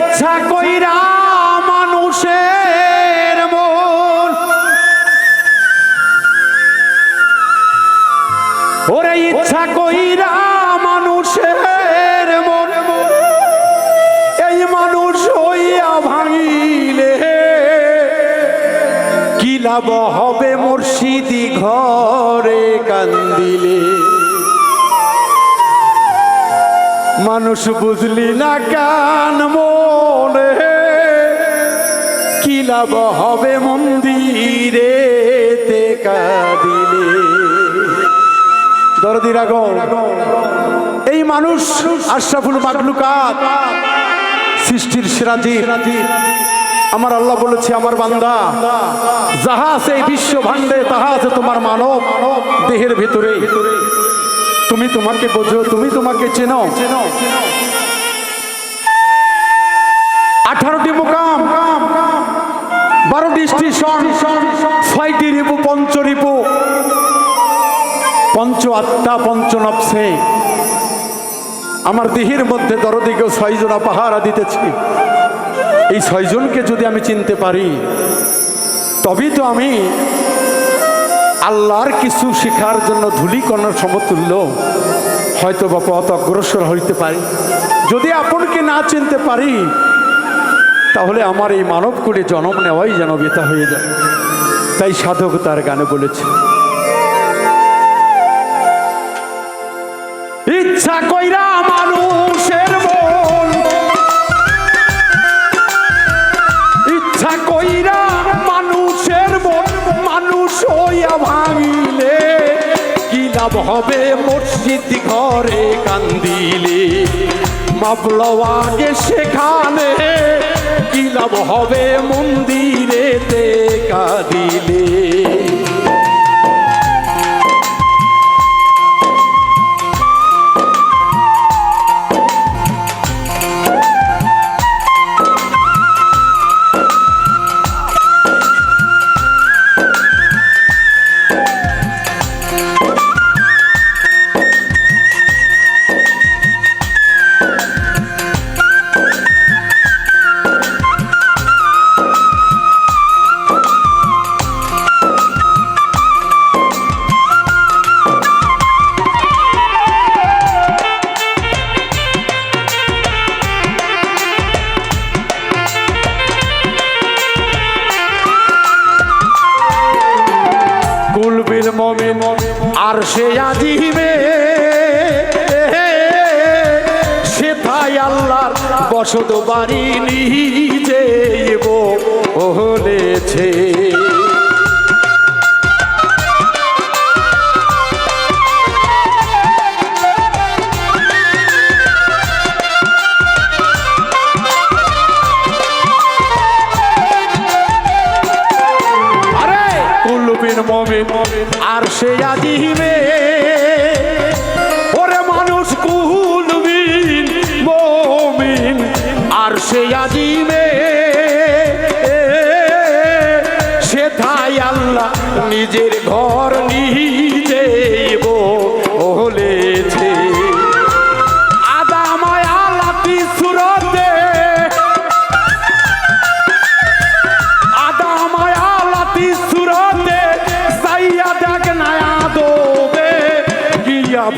ইচ্ছা কইরা মানুষের মন, ওরে ইচ্ছা কইরা মানুষের মন, এই মানুষ হইয়া ভাঙিলে কি লাভ হবে মুর্শিদি ঘরে কান্দিলে। মানুষ বুঝলি না কান মনে, কি লাভ হবে মন্দিরে তে কাঁদিলে। দরদিরা গো, এই মানুষ আশরাফুল মাখলুকাত, সৃষ্টির সেরা জীব। আমার আল্লাহ বলেছে, আমার বান্দা যাহা আছে এই বিশ্ব ভাণ্ডে তাহা আছে তোমার মানব দেহের ভিতরে। তুমি তোমাকে বোঝো, তুমি তোমাকে চেনো। 18টি মুকাম, 12টি স্টেশন, 6টি রিপু, পঞ্চরিপু, পঞ্চ আত্মা, পঞ্চনফসে। আমার দেহের মধ্যে দরদিকে 6 জোড়া পাহারা দিতেছি। এই 6 জনকে যদি আমি চিনতে পারি, তবেই তো আমি আল্লাহর কিছু শেখার জন্য ধূলিকণার সমতুল্য হয়তো বা পথ অগ্রসর হইতে পারি। যদি আপনকে না চিনতে পারি, তাহলে আমার এই মানব কুলে জন্ম নেওয়াই যেন বৃথা হয়ে যায়। তাই সাধক তার গানে বলেছে, ইচ্ছা কইরা মানুষের মন, ইচ্ছা কইরা মানুষের মন, মানুষ হইয়া ভাঙিলে কি লাভ হবে মুর্শিদ ঘরে কান্দিলে। মাপলওয়াগে সেখানে কি লাভ হবে মন্দিরেতে কাঁদিলে। কুলবিল মুমিন আর সে আজিমে, সেথায় আল্লাহর বসত বাড়ি নিজে বলেছে। আর সে আজিমে, ওরে মানুষ কুলবিন মুমিন আর সে আজিমে, সেথায় আল্লাহ নিজের ঘর নিজে বলেছে। আদামায় আলাতি সুরতে, আদামায় আলাতি সুরতে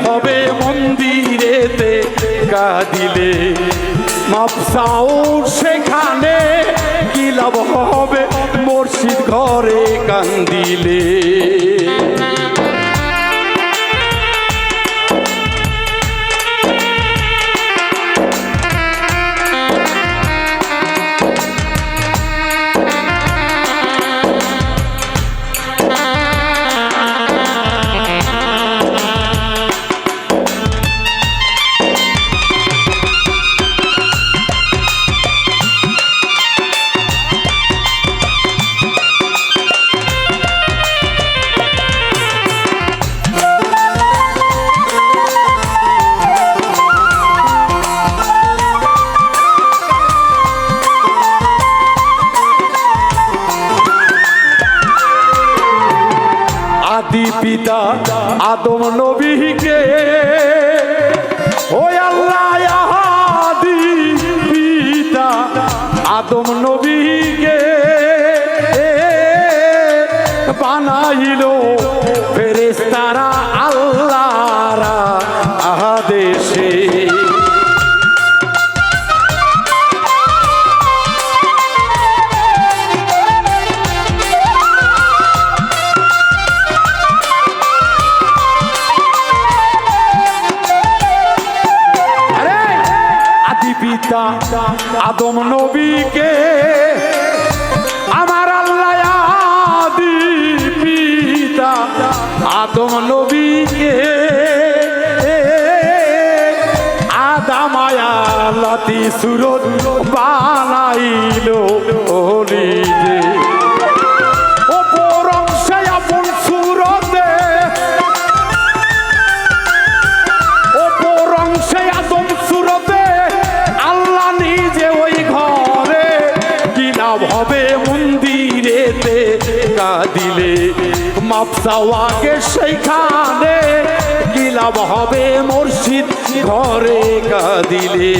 হবে মন্দিরেতে কাঁদিলে। মাপসাও সেখানে কি লাভ হবে মুর্শিদ ঘরে কান্দিলে। আদি পিতা আদম নবীকে ও আল্লাহ আদি পিতা আদম নবীকে বানাইল ফেরেশতারা আল্লাহর আদেশে। আদম নবীকে আমার আল্লাহ আদি পিতা আদম নবীকে আদামায়া লাতি সুরত বানাইল নিজে। অপর অংশে আপন সুরতে অপর অংশে আদম সুরতে হবে মন্দিরেতে কাঁদিলে মাপ চাওয়াকে সেইখানে কি লাভ হবে মসজিদ ঘরে কাঁদিলে।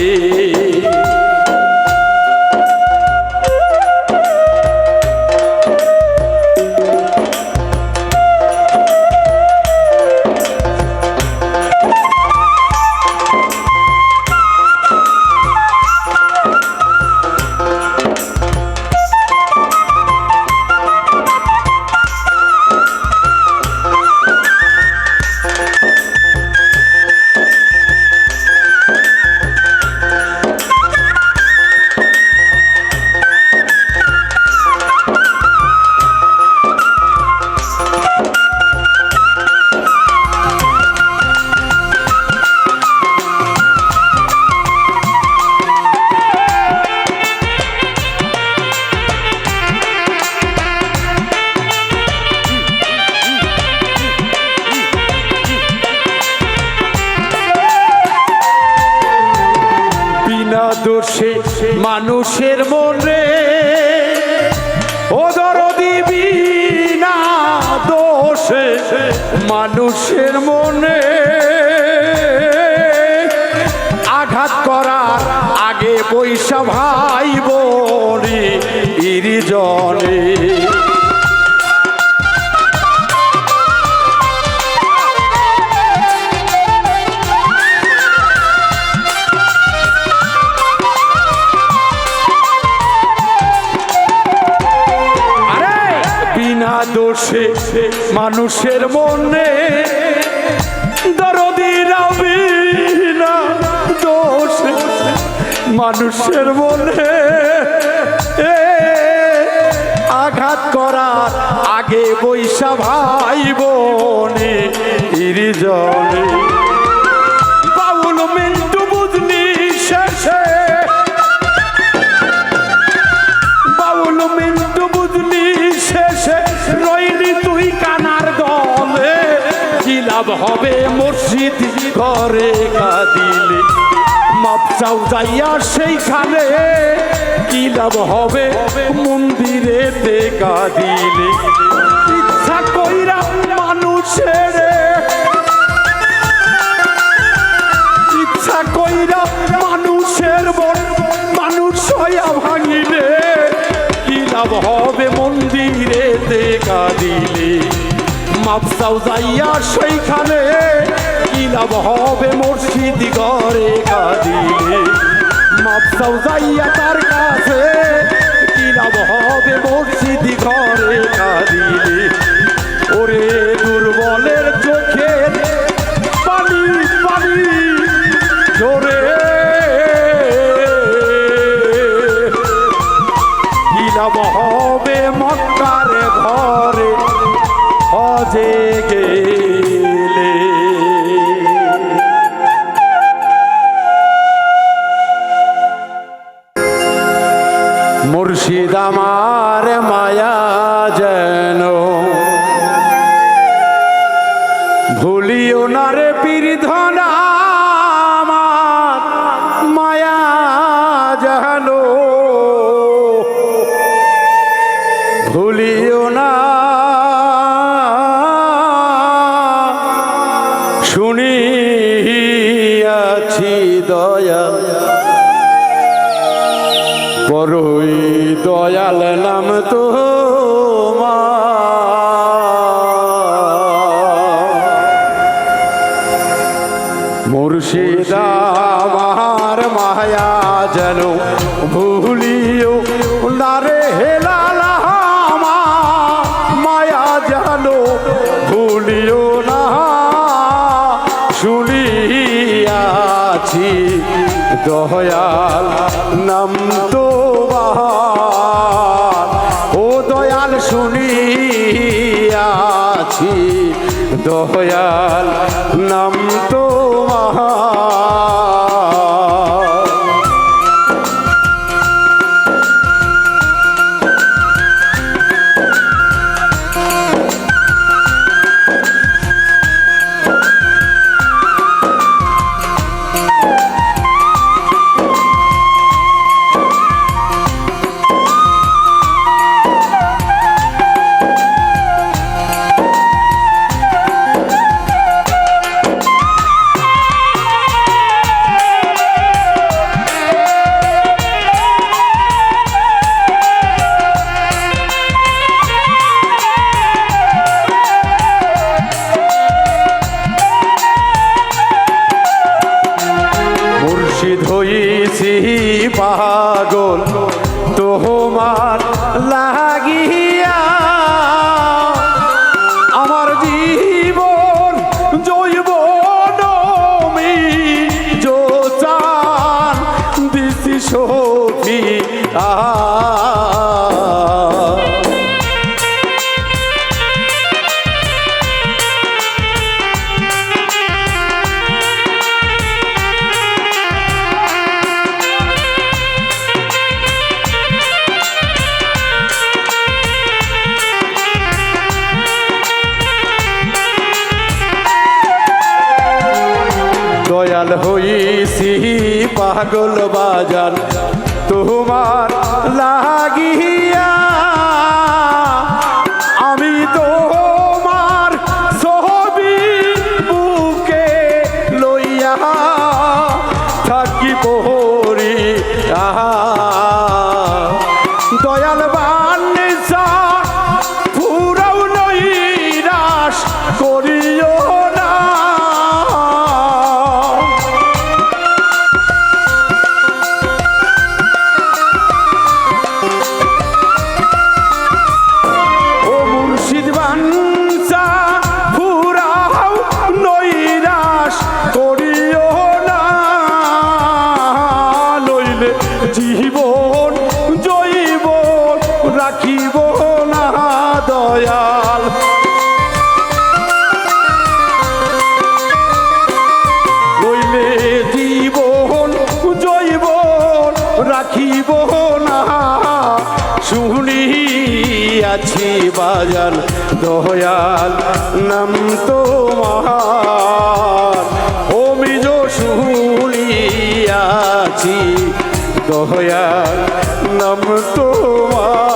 দোষে মানুষের মনে ও দরদি বিনা দোষে মানুষের মনে আঘাত করার আগে পয়সা ভাই বোনি ইরিজনে। দোষে মানুষের মনে দরদিরা বিনা দোষে মানুষের মনে আঘাত করার আগে বৈশা ভাই বোনে ইরিজনে। বাউল মিন্টু বুঝলি শেষে বাউল মিন্টু বুঝলি শেষে রইলি তুই কানার দলে কি লাভ হবে মসজিদ ঘরে কাঁদিলে মাপ চাও যাইয়া সেইখানে কি লাভ হবে মন্দিরেতে কাঁদিলে। ইচ্ছা কইরা মানুষের ইচ্ছা কইরা মানুষের মানুষ হইয়া ভাঙিলে কি লাভ হবে মন্দিরেতে কাঁদিলে মাপ চাও যাইয়া সেইখানে কি লাভ হবে মসজিদ ঘরে কাঁদিলে মাপ চাও যাইয়া তার কাছে কি লাভ হবে মসজিদ ঘরে কাঁদিলে। ওরে দুর্বলের চোখের পানি পানি ঝরে কি লাভ হবে মক্কার ঘরে হজে গেলে। মুর্শিদ আমার মায়া যেন ভুলিও না রে পীরধন আমার মায়া যেন ভুলিও না। শুনিয়াছি দয়াল বড়ই দয়াল নাম তো মুর্শিদ আমার মায়া যেন ভুলিও না রে হেলালা মায়া যেন ভুলিও না শুনিয়াছি দয়াল নাম তো ও দয়াল শুনিয়াছি দয়াল নাম তো হইছি পাগল তোমার লাগিয়া আমার জীবন জৈবন আমি জোচান দিছি সফি দয়াল হইছি পাগল বাজান তোমার লাগিয়া আমি তোমার ছবি বুকে লইয়া থাকি পহরি দয়াল বান্নিসা পুরাও নৈরাশ করিও না জীবন জৈবন রাখিব না দয়াল নইলে জীবন জৈবন রাখিব না শুনিয়াছি বাজান দয়াল নাম তোমার অমিজ শুনিয়াছি দয়াল নাম তোমার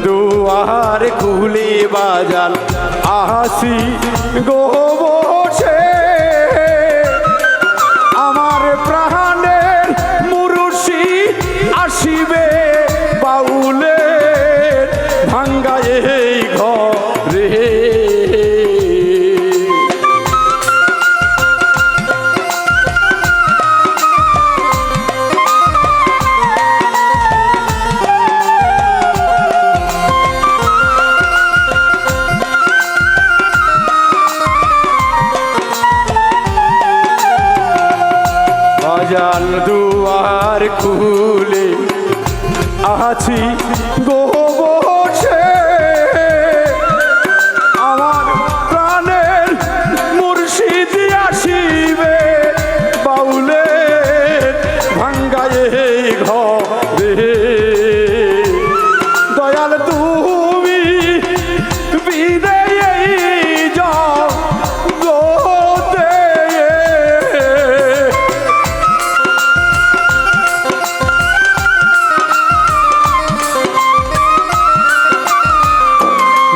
দুয়ার খুলে বাজান আসি গো বসে আমার প্রাণের মুর্শিদ আসিবে বাউলের ভাঙ্গা এই ঘরে বাজান দুয়ার খুলে আছি গো বসে আমার প্রাণের মুর্শিদ আসিবে বাউলের ভাঙ্গায়ে ঘরে দয়াল তুমি বিদায় যাও গোতে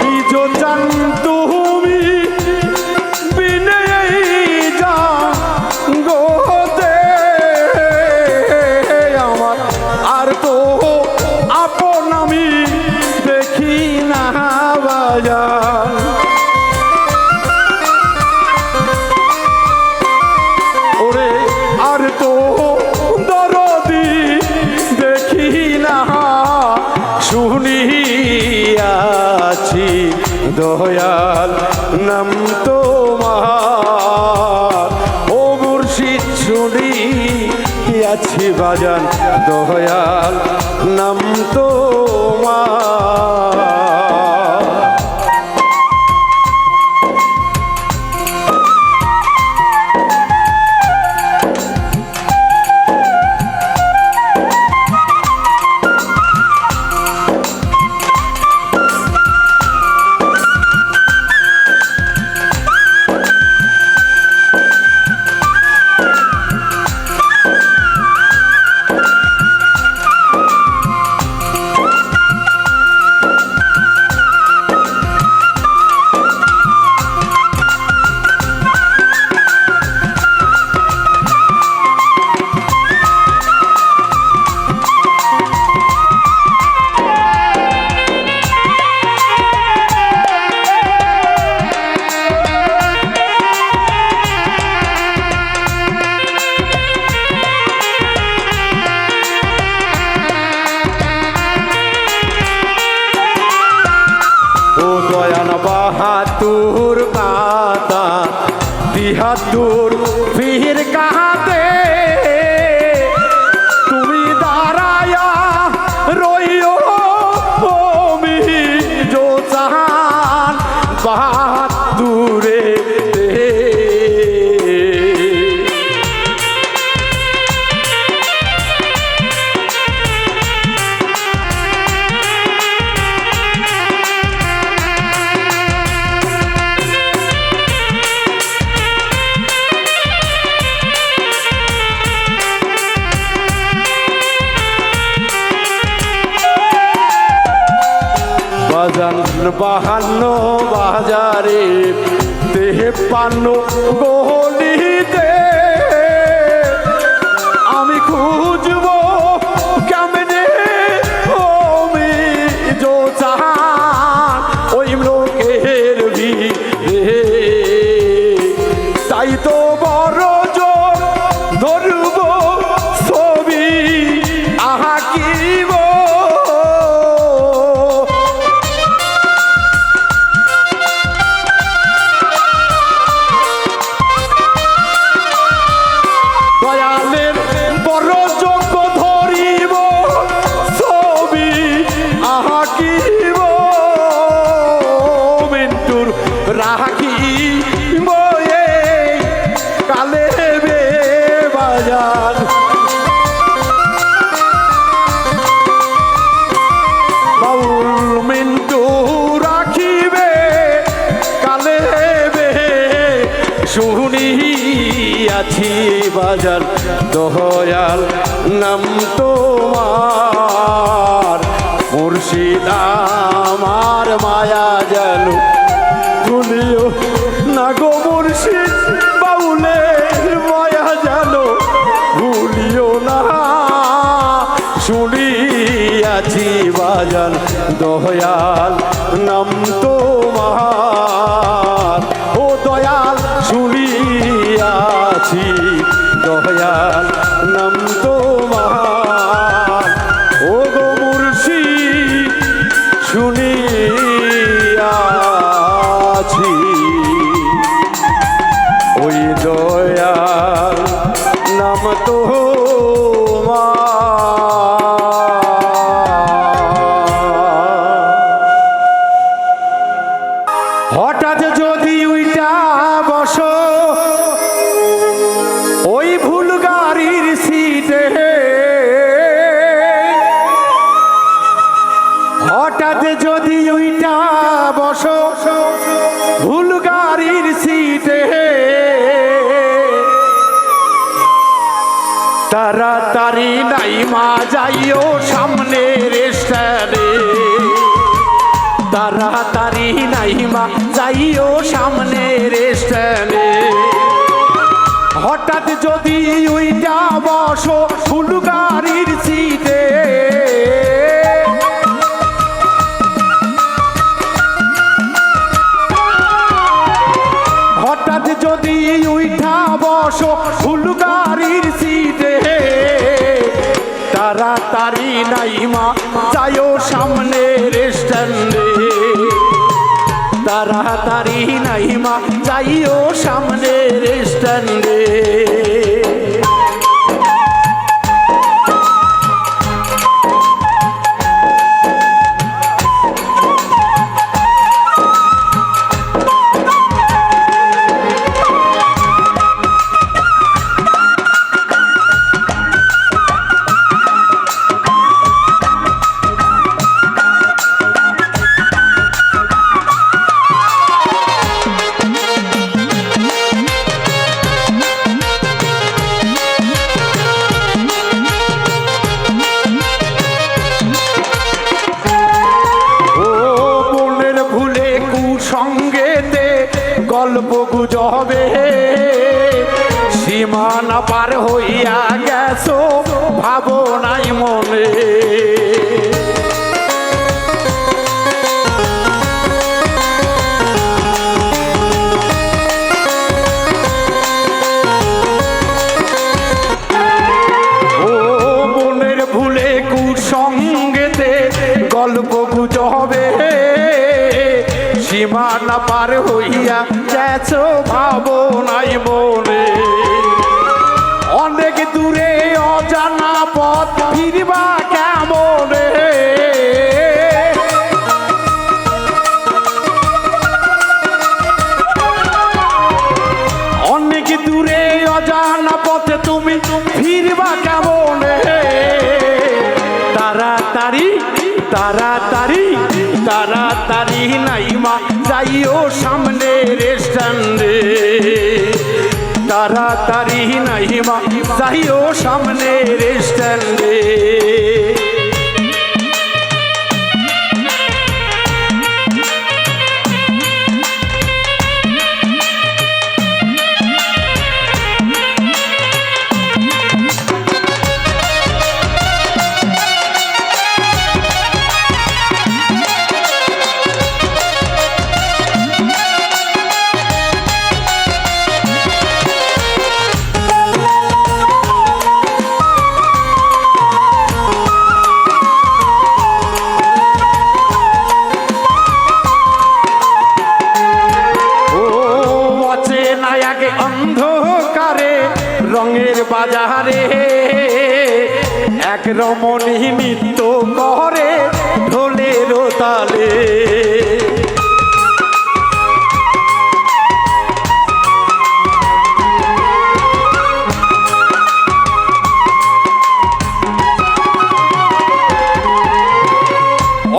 নিজ চান তুমি বিদায় যাও গোতে আমার আর তো আপন আমি দেখি না বাজার ওরে আর তো দরদি দেখি না শুনিয়াছি দয়াল নাম তোমার ও মুর্শিদ শুনিয়াছি বাজান দয়াল নাম তোমার বাহাদুর কাতা দিহাদুর ফির কাহাতে তুমি দাঁড়ায়া রইও আমি জো চাহান বাহাদুরে বাজান বাহান্ন বাজারে তেপান্ন গলিতে আমি খুঁজব কেমনে আমি জো চাহান ওই লোকের ভিড়ে তাই তো বড় জোর ধরব ছবি আঁকিব দয়ালের বড় যোগ্য ধরিব ছবি আঁকিব মিন্টুর রাখিব কালে বে বাজার বাউল মিন্টু রাখিবে কালে বে শুনিয়াছি বাজার দয়াল নাম তোমার মুর্শিদ আমার মায়া যেন ভুলিও না গো মুর্শিদ বাউলের মায়া যেন ভুলিও না শুনিয়াছি বাজার দয়াল নাম তোমার ও দয়াল শুনিয়াছি দয়াল নাম তোমার ও গো মুর্শিদ শুনিয়াছি ওই দয়াল নাম তোমার হঠাৎ যদি উইটা বসো ভুল গাড়ির সিটে, তাড়াতাড়ি নাইমা যাইও সামনের স্ট্যান্ডে, তাড়াতাড়ি নাইমা যাইও সামনের স্ট্যান্ডে। হঠাৎ যদি উইটা বসো ভুল গাড়ির সিটে, হঠাৎ যদি উইঠা বসো ভুল গাড়ির সিটে, তাড়াতাড়ি নাইমা যাইও সামনের স্ট্যান্ডে, তাড়াতাড়ি নাইমা যাইও সামনের স্ট্যান্ডে। সঙ্গেতে গল্প গুজবে সীমানা পার হইয়া গেছো ভাবনাই মনে, ও মনের ভুলে কুসঙ্গেতে গল্প গুজবে সীমানা পার হইয়া গেছো ভাবনাই মনে। অনেক দূরে অজানা পথ ফিরবা কেমনে, অনেক দূরে অজানা পথে তুমি ফিরবা কেমনে, তাড়াতাড়ি তাড়াতাড়ি তাড়াতাড়ি নাইমা যাইও সামনের স্ট্যান্ডে, তাড়াতাড়ি নাইমা যাইও সামনের স্ট্যান্ডে। অন্ধকারে রঙের বাজারে এক রমণী নৃত্য করে ঢোলের তালে,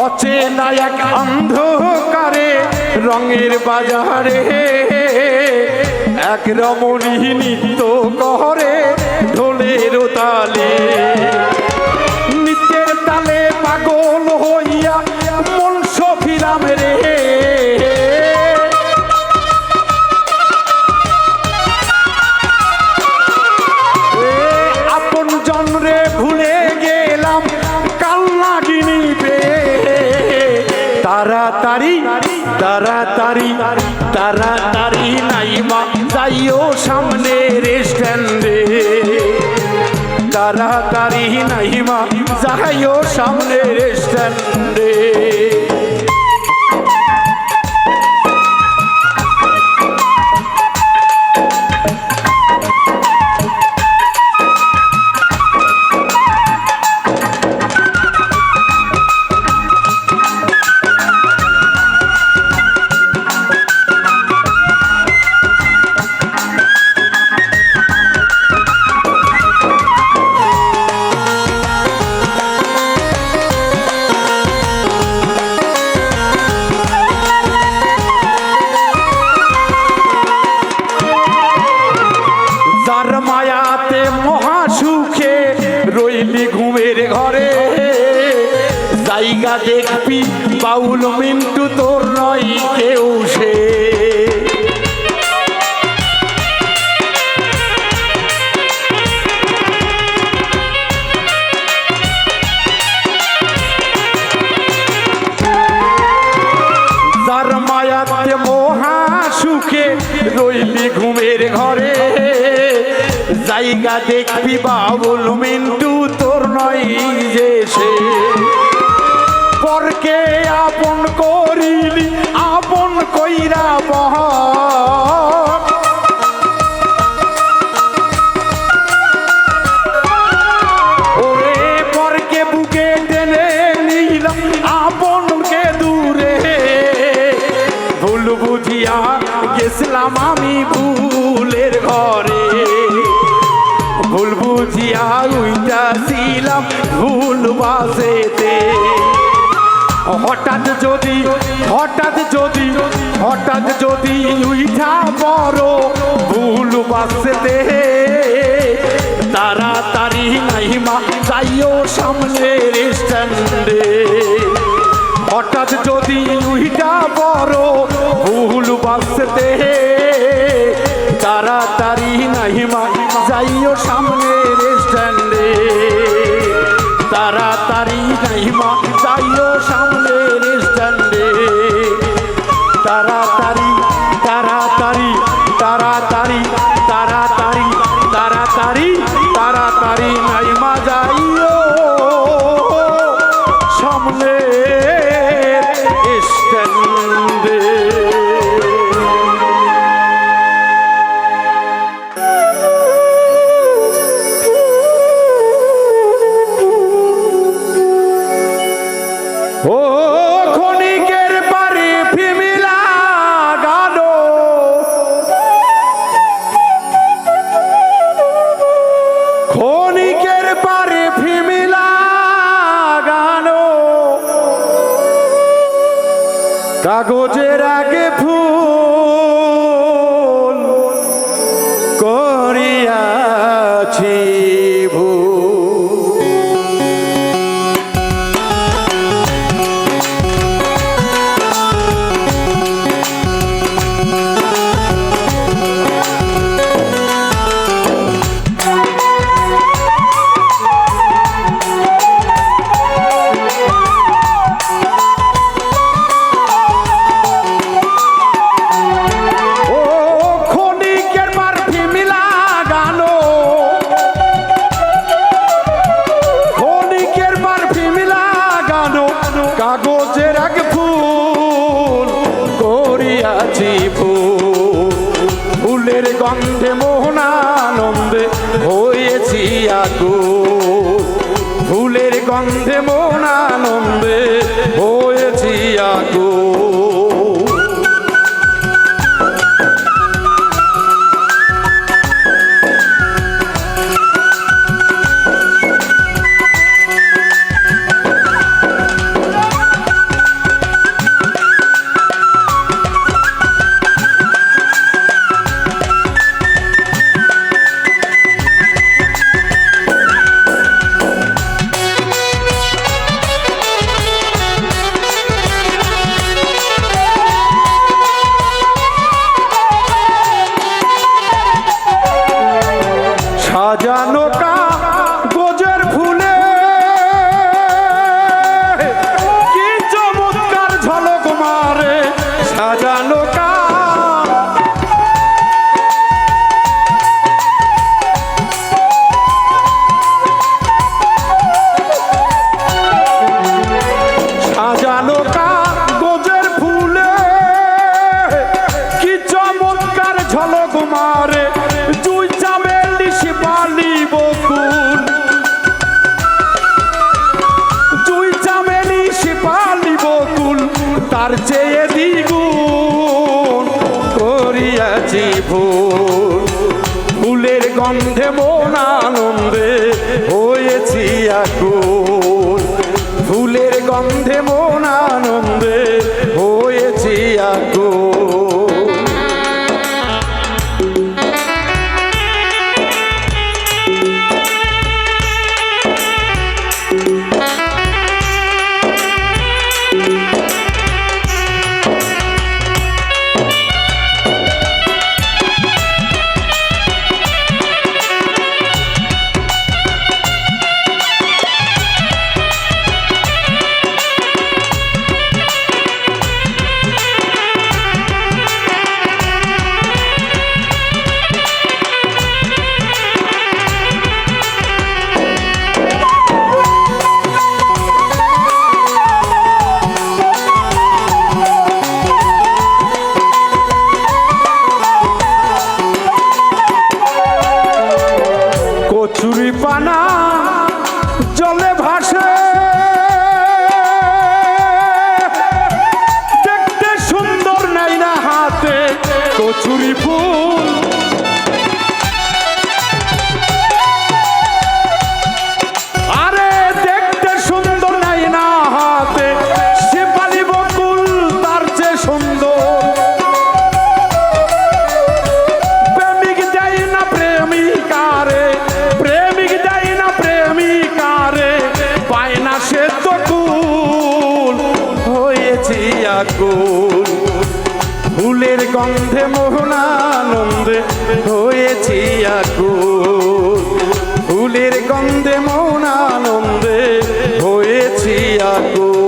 অচেনা এক অন্ধকারে রঙের বাজারে এক রমণী নৃত্য করে ঢোলের তালে, নৃত্যের তালে পাগল হইয়া মন সফিলাম রে, আপন জনরে ভুলে গেলাম কালনাগিনী পে, তাড়াতাড়ি তাড়াতাড়ি তাড়াতাড়ি নাইমা যাইও সামনের স্ট্যান্ডে, তাড়াতাড়ি নাইমা যাইও সামনের স্ট্যান্ডে। ঘুমের ঘরে জায়গা দেখবি বাউল মিন্টু তোর নয় কেউ সে যার মায়াতে মহা সুখে রইলি ঘুমের ঘরে জায়গা দেখবি বাউল মিন্টু তোর নয় যে সে পরকে আপন করিলি আপন কইরা বহ ওরে পরকে বুকে টেনে নিলাম আপনকে দূরে ভুল বুঝিয়া গেছিলাম আমি ভুলের ঘরে ভুল বুঝিয়া উইটাছিলাম ভুল বাসেতে হঠাৎ যদি উইঠা বড় ভুল বাসেতে তাড়াতাড়ি নাইমা যাইও সামনের স্ট্যান্ডে হঠাৎ যদি উইঠা বড় ভুল বাসেতে তাড়াতাড়ি নাইমা যাইও সামনের স্ট্যান্ডে তাড়াতাড়ি নাইমা যাইও সামনের স্ট্যান্ডে তাড়াতাড়ি তাড়াতাড়ি তাড়াতাড়ি তাড়াতাড়ি তাড়াতাড়ি তাড়াতাড়ি নাইমা যাইও সামনের স্ট্যান্ডে ও খনিকের পারে ফিমিলা গানো খনিকের পারে ফিমিলা গানো কাগজের আগে ফুল করিয়াছি কাগজের এক ফুল করিয়াছি ফুলের গন্ধে মোহনানন্দে হয়েছি আকুল ফুলের গন্ধে মোহনানন্দে হয়েছি আকুল সাজানো কাগজের ফুলে কি চমৎকার ঝলক মারে সাজানো সাজানো কাগজের ফুলে কি চমৎকার ঝলক মারে তুই চামেলি শিবালি বকুল তুই চামেলি শিবালি বকুল তার চেয়ে দ্বিগুণ করিয়াছি ফুল ফুলের গন্ধে মন আনন্দে হয়েছি আকুল ফুলের গন্ধে মন আনন্দে হয়েছি আকুল আকুল ফুলের গন্ধে মোহনানন্দে হয়েছি আকুল ফুলের গন্ধে মোহনানন্দে হয়েছি আকুল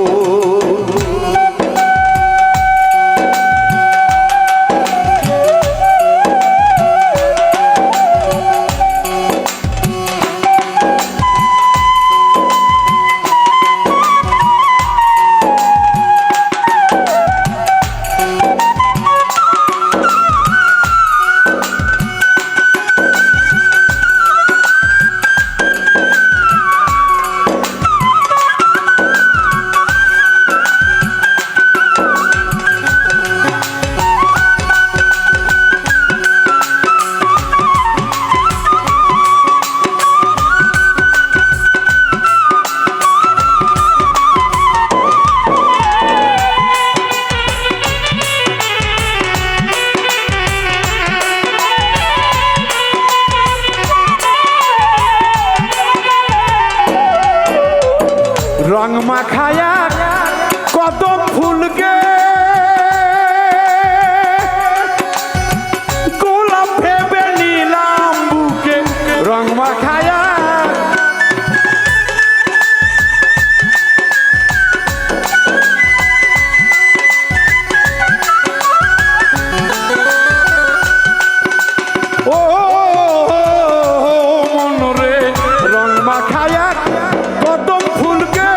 রং মাখায়া কদম ফুলকে গোলাপ ভেবে নিলাম বুকে রং মাখায়া ও মনরে রং মাখায়া কদম ফুলকে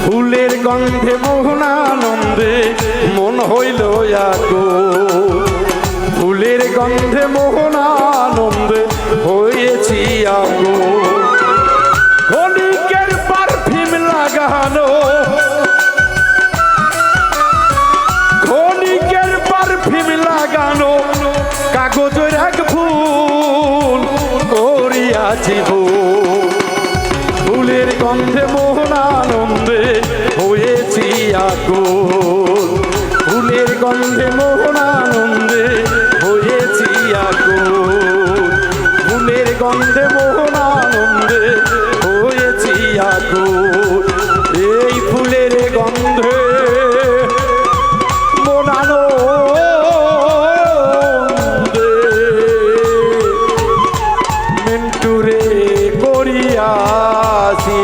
ফুলের গন্ধে মোহনানন্দে মন হইল আকুল ফুলের গন্ধে মোহনানন্দে হয়েছি আকুল ক্ষণিকের পারফিউম লাগানো ক্ষণিকের পারফিউম লাগানো কাগজের এক ফুল করিয়াছি ফুলের গন্ধে মোহনানন্দে হয়েছি আকুল ফুলের গন্ধে মোহনানন্দে হয়েছি আকুল ফুলের গন্ধে মোহনানন্দে হয়েছি আকুল এই ফুলের গন্ধে মোহনানন্দে মিন্টুরে করিয়াছি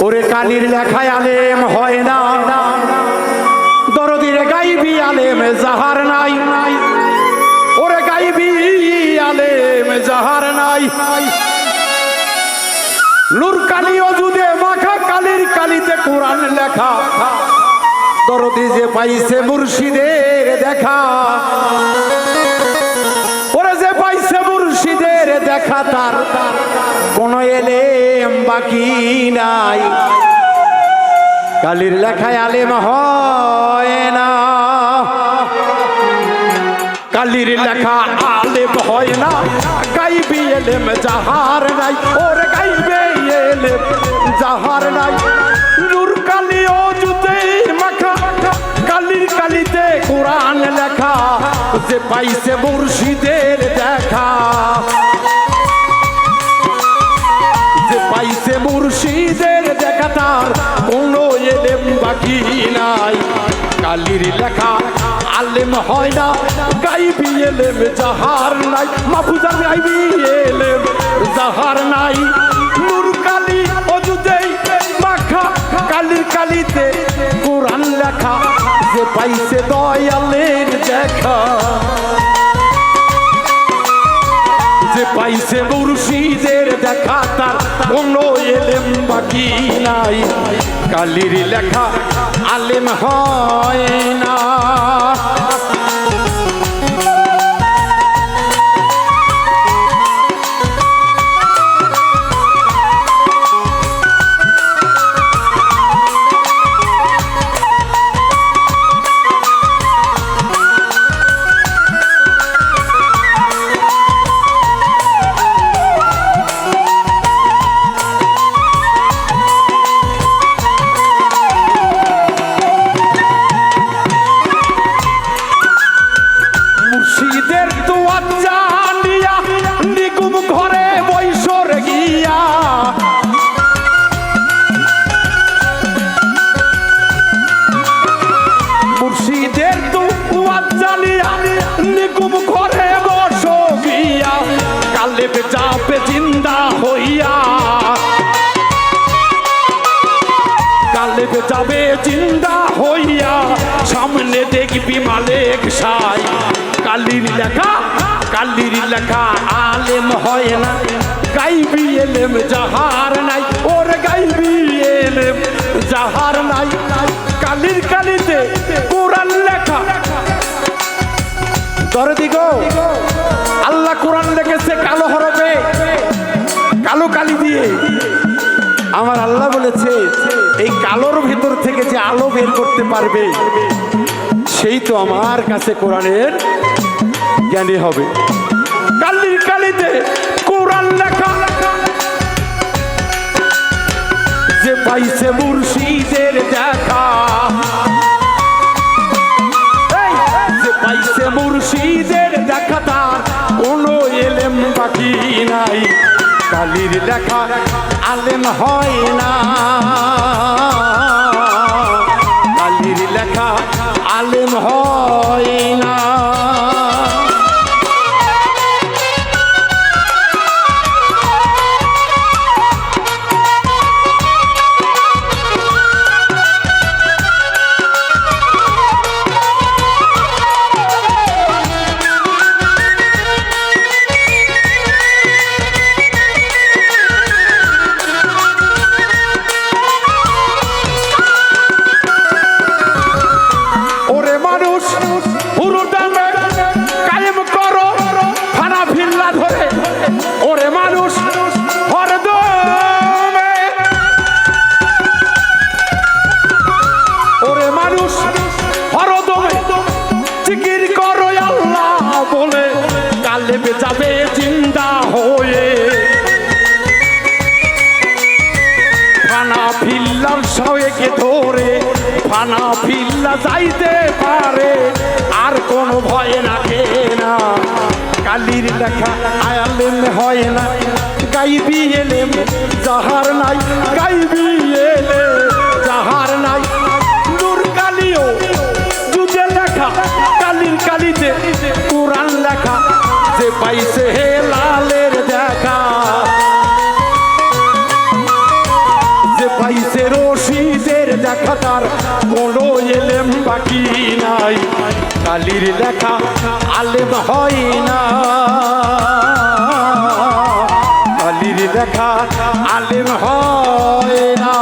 ওরে কালির লেখায় আলেম হয় না দরদির গাইবি আলেম জাহার নাই ওরে গাইবি আলেম জাহার নাই নূর কালি অজুদে মাখা কালির কালিতে কোরআন লেখা দরদি যে পাইছে মুর্শিদের দেখা ওরে যে পাইছে মুর্শিদের দেখা তার কোন এলেম বাকি নাই কালির লেখায় আলেম হয় না কালির লেখা আলেম হয় না গাইবি এলেম জাহার নাই ওরে গাইবে এলেম জাহার নাই নূর কালি অজুদে মাখা কালির কালিতে কোরআন লেখা যে পাইছে মুর্শিদের দেখা যে পাইছে মুর্শিদের দেখা তার কোনো এলেম বাকি নাই কালির লেখা আলেম হয় না গাইবি এলেম জাহার নাই মাহফুজার গাইবি এলেম জাহার নাই নূর কালি অজুদে মাখা কালির কালিতে কোরআন লেখা যে পাইছে দয়ালের দেখা যে পাইছে মুর্শিদের দেখা তার কোনো এলেম বাকি নাই কালির লেখা আলেম হয় না কালে যাবে জিন্দা হইয়া সামনে দেখবি মালিক সাই কালির লেখা আলেম হয় না গাইবি এলেম যাহার নাই ওর গাইবি এলেম যাহার নাই কালির কালিতে কোরআন লেখা দরদি গো আল্লাহ কোরআন লিখেছে কালো হরফে কালো কালি দিয়ে আমার আল্লাহ বলেছে এই কালোর ভিতর থেকে যে আলো বের করতে পারবে সেই তো আমার কাছে কোরআনের জ্ঞানী হবে কালির কালিতে কোরআন লেখা যে পাইছে মুর্শিদের দেখা যে পাইছে মুর্শিদের দেখা তার কোনো এলেম বাকি নাই কালির লেখা আলেম হয় না কালির লেখা আলেম হয় না যাবে জিন্দা হয়ে ফানা ফিল্লার সবাইকে ধরে ফানা ফিল্লা যাইতে পারে আর কোনো ভয় লাগে না কালির লেখা আলেম হয় না গাইবি এলেম যাহার নাই গাইবি এলে যাহার নাই নূর কালিও যুগে লেখা কালির কালিতে কোরআন লেখা যে পাইছে হে লালের দেখা যে পাইছে রশিদের দেখা তার কোনো এলেম বাকি নাই কালির লেখা আলেম হয় না কালির লেখা আলেম হয় না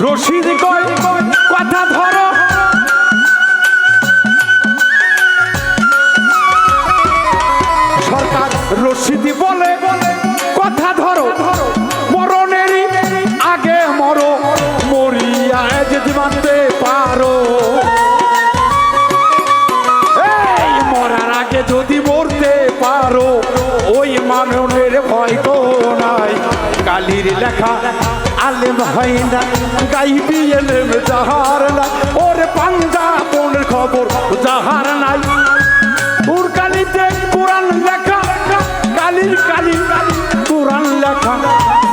রশিদ কয় কথা ধরো সরকার রশিদ বলে কথা ধরো মরণেরই আগে মরো মরিয়া যদি মানতে পারো এই মরার আগে যদি মরতে পারো ওই মাননের ভয় তো নাই কালির লেখা আলেম হয় না গাইবি এলেম যাহার নাই ওর পাঞ্জা কোন খবর যাহার নাই ওর কালিতে কোরআন লেখা কালির কালি কোরআন লেখা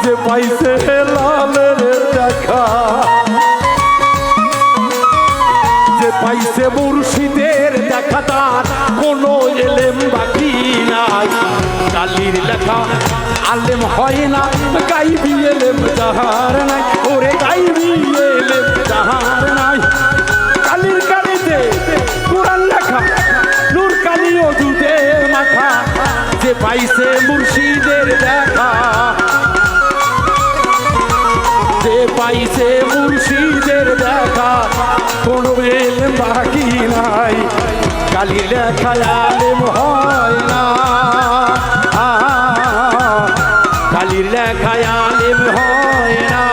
যে পাইছে লালের দেখা যে পাইছে মুর্শিদের দেখা তার কোনো এলেম বাকি নাই কালির লেখা আলেম হয় না গাইবি এলেম যাহার নাই ওরে গাইবি এলেম যাহার নাই কালির কালিতে কোরআন লেখা নূর কালিও দুধে মাখা যে পাইছে মুর্শিদের দেখা যে পাইছে মুর্শিদের দেখা কোনো এলেম বাকি নাই কালির লেখা আলেম হয় না কালির লেখা আলেম হয় না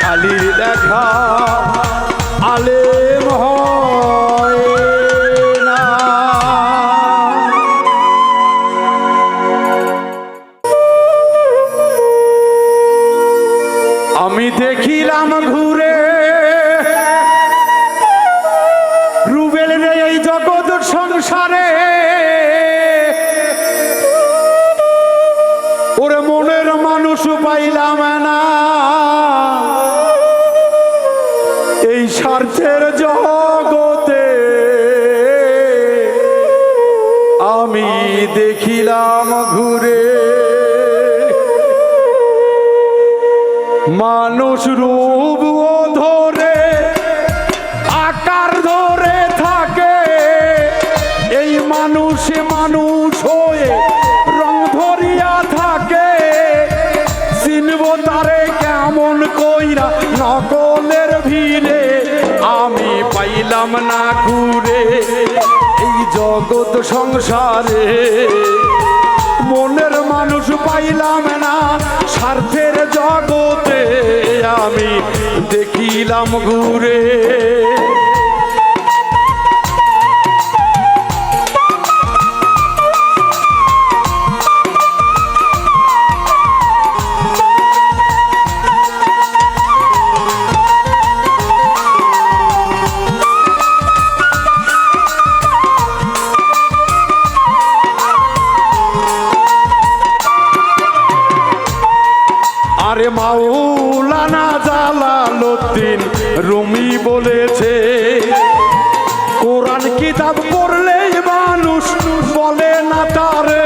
কালির লেখা আলেম হয় না মানুষ পাইলাম না, এই স্বার্থের জগতে আমি দেখিলাম ঘুরে। মানুষ রূপ ধরে আকার ধরে থাকে, এই মানুষে মানুষ হয়ে রং ধরিয়া থাকে। চিনব তারে কেমন কইরা নকলের ভিড়ে, আমি পাইলাম না ঘুরে এই জগৎ সংসারে। মনের মানুষ পাইলাম না, স্বার্থের জগতে আমি দেখিলাম ঘুরে। আরে মাওলানা জালালউদ্দিন রুমি বলেছে, কোরআন কিতাব পড়লেই মানুষ বলে না তারে।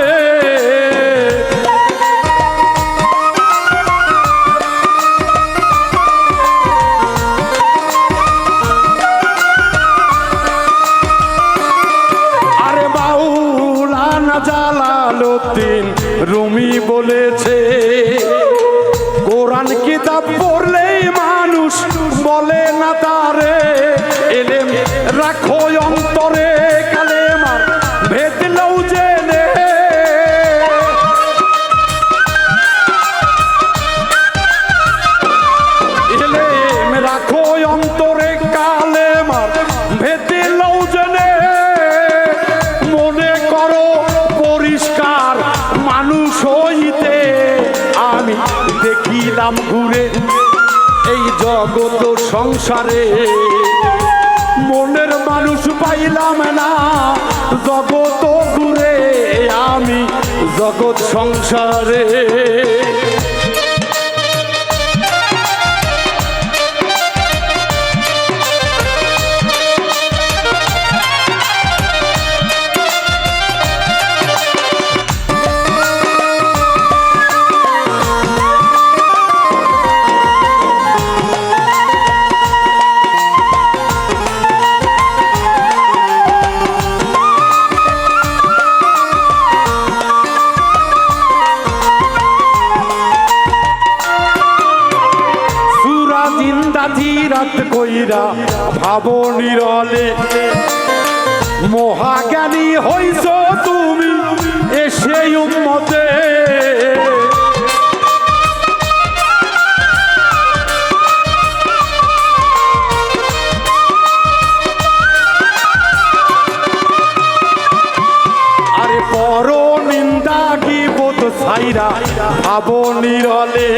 আরে মাওলানা জালালউদ্দিন রুমি বলেছে, কোরআন কিতাব পড়লেই মানুষ বলে না তারে। এলেম রাখো অন্তরে কালেমার ভেদ লও জেনে, এলেম রাখো অন্তরে কালেমার ভেদ লও জেনে। মনে করো পরিষ্কার মানুষ হইতে আমি দেখিলাম ঘুরে এই জগৎ সংসারে। মনের মানুষ পাইলাম না জগৎ ঘুরে আমি জগৎ সংসারে। জিরাত কইরা ভাবো নিরলে, মহাজ্ঞানী হইছ তুমি এসে উম্মতে। আরে পর নিন্দা গীবত ছাইরা ভাবো নিরলে,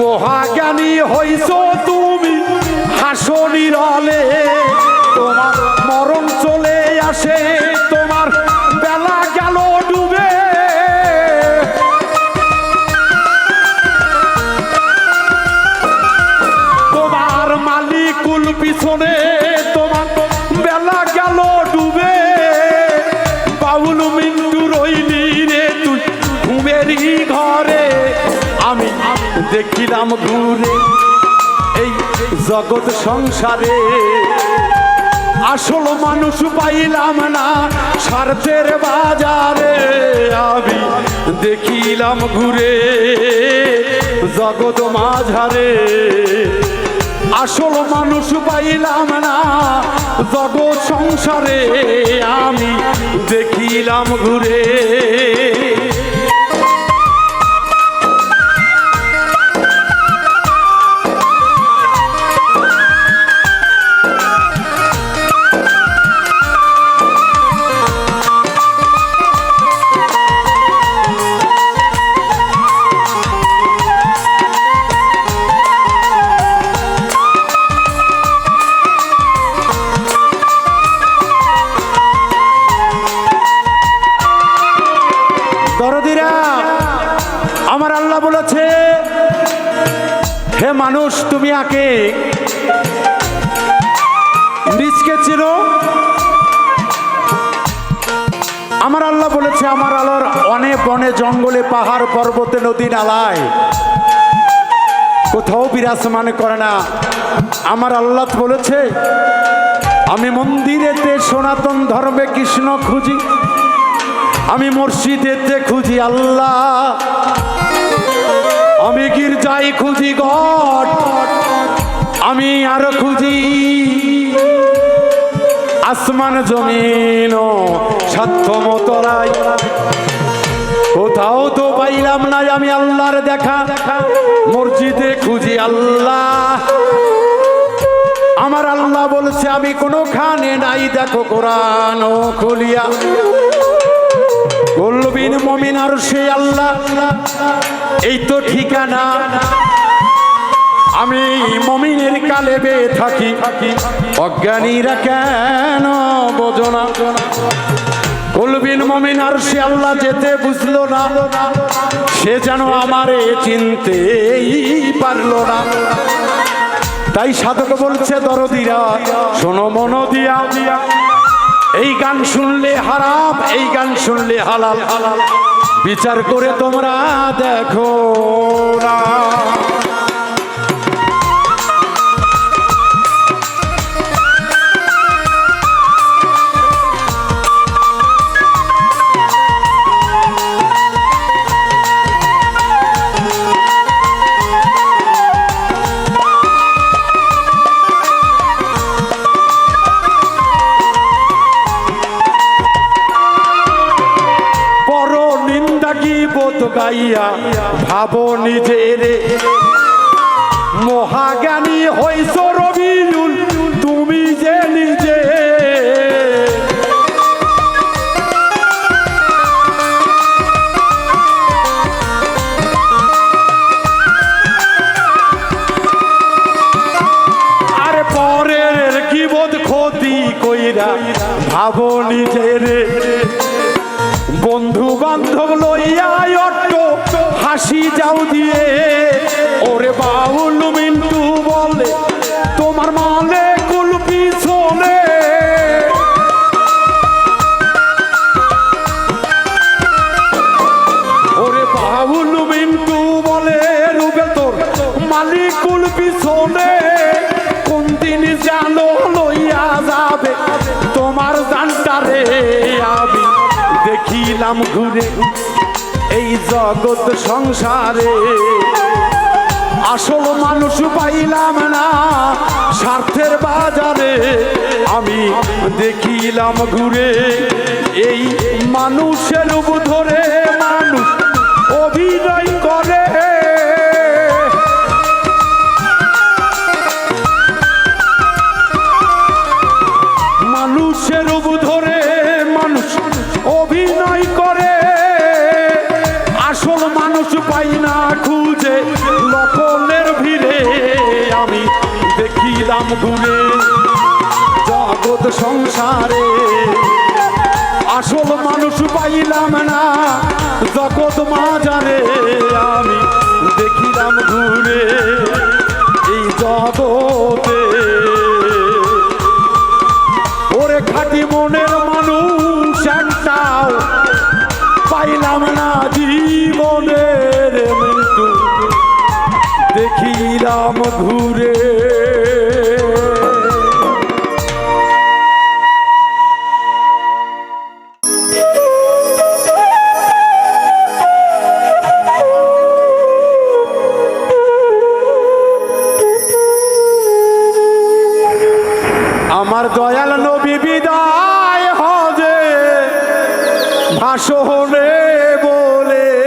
মহাজ্ঞানী হইছ তুমি হাসো নিরলে। তোমার মরণ চলে আসে, তোমার বেলা গেল ডুবে। তোমার মালিকুল পিছনে তোমার বেলা গেল ডুবে। বাউল মিন্টু রইলি রে তুই ঘুমেরই ঘরে, আমি দেখিলাম ঘুরে এই জগৎ সংসারে। আসল মানুষ পাইলাম না স্বার্থের বাজারে, আমি দেখিলাম ঘুরে জগৎ মাঝারে। আসল মানুষ পাইলাম না জগৎ সংসারে, আমি দেখিলাম ঘুরে। আমার আল্লাহ বলেছে, হে মানুষ তুমি আগে নিজকে চিনো। আমার আল্লাহ বলেছে, আমার আল্লাহর অনেক বনে জঙ্গলে পাহাড় পর্বতে নদী নালায় কোথাও বিরাজমান করে না। আমার আল্লাহ বলেছে, আমি মন্দিরেতে সনাতন ধর্মে কৃষ্ণ খুঁজি, আমি মসজিদেতে খুঁজি আল্লাহ, আমি গির্জায় খুঁজি গড, আমি আরো খুঁজি আসমান জমিন সাধ্য মতরাই, কোথাও তো পাইলাম না আমি আল্লাহর দেখা। মসজিদে খুঁজি আল্লাহ, আমার আল্লাহ বলছে আমি কোনোখানে নাই। দেখো কোরআন খুলিয়া, কলবিন মুমিন আর সে আল্লাহ, এই তো ঠিকানা। আমি মুমিনের কালেবে থাকি, অজ্ঞানীরা কেন বোঝো না। কলবিন মুমিন আর সে আল্লাহ যেতে বুঝলো না, সে যেন আমারে চিনতেই পারলো না। তাই সাধক বলছে দরদিরা শোনো মন দিয়া, এই গান শুনলে হারাম, এই গান শুনলে হালাল, বিচার করে তোমরা দেখো না। গাইয়া ভাবো নিজের মহাজ্ঞানী হইছ রবিউল তুমি যে নিজে। আর পরের কিবোধ ক্ষতি কইরা ভাবো নিজের, বন্ধু বান্ধব লইয়া অট্টো হাসি যাও দিয়ে। ওরে বাউল মিন্টু বলে তোমার মানে কুলপি চলে। ওরে বাউল মিন্টু বলে রুবে তোর মালিক কুলপি চলে। কোন দিন জানো লইয়া যাবে তোমার জানটারে। আমি দেখিলাম ঘুরে এই জগৎ সংসারে, আসল মানুষ পাইলাম না স্বার্থের বাজারে। আমি দেখিলাম ঘুরে এই মানুষের রূপ ধরে মানুষ অভিনয় করে। মানুষের রূপ ধরে মানুষ অভিনয় করে, আসল মানুষ পাই না খুঁজে লক্ষণের ভিড়ে। আমি দেখিলাম ঘুরে জগৎ সংসারে, আসল মানুষ পাইলাম না জগৎ মাজারে। আমি দেখিলাম ঘুরে এই জগতে, ওরে খাঁটি মনের মানুষ একটাও পাইলাম না জীবনের মৃত্যু। দেখিলাম ঘুরে আমার দয়াল নবী বিদায় হজে ভাষণে বলেছে,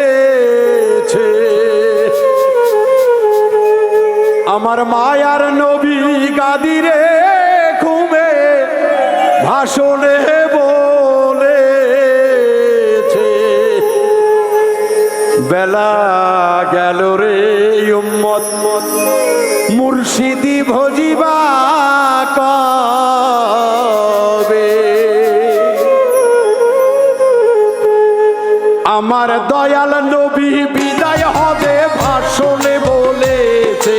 আমার মায়ার নবী গাদিরে ঘুমে ভাষণে বলেছে। বেলা গেল রে উম্মত মুর্শিদি ভজিবা কবে। আমার আমার দয়াল নবী বিদায় হবে ভাষণে বলেছে,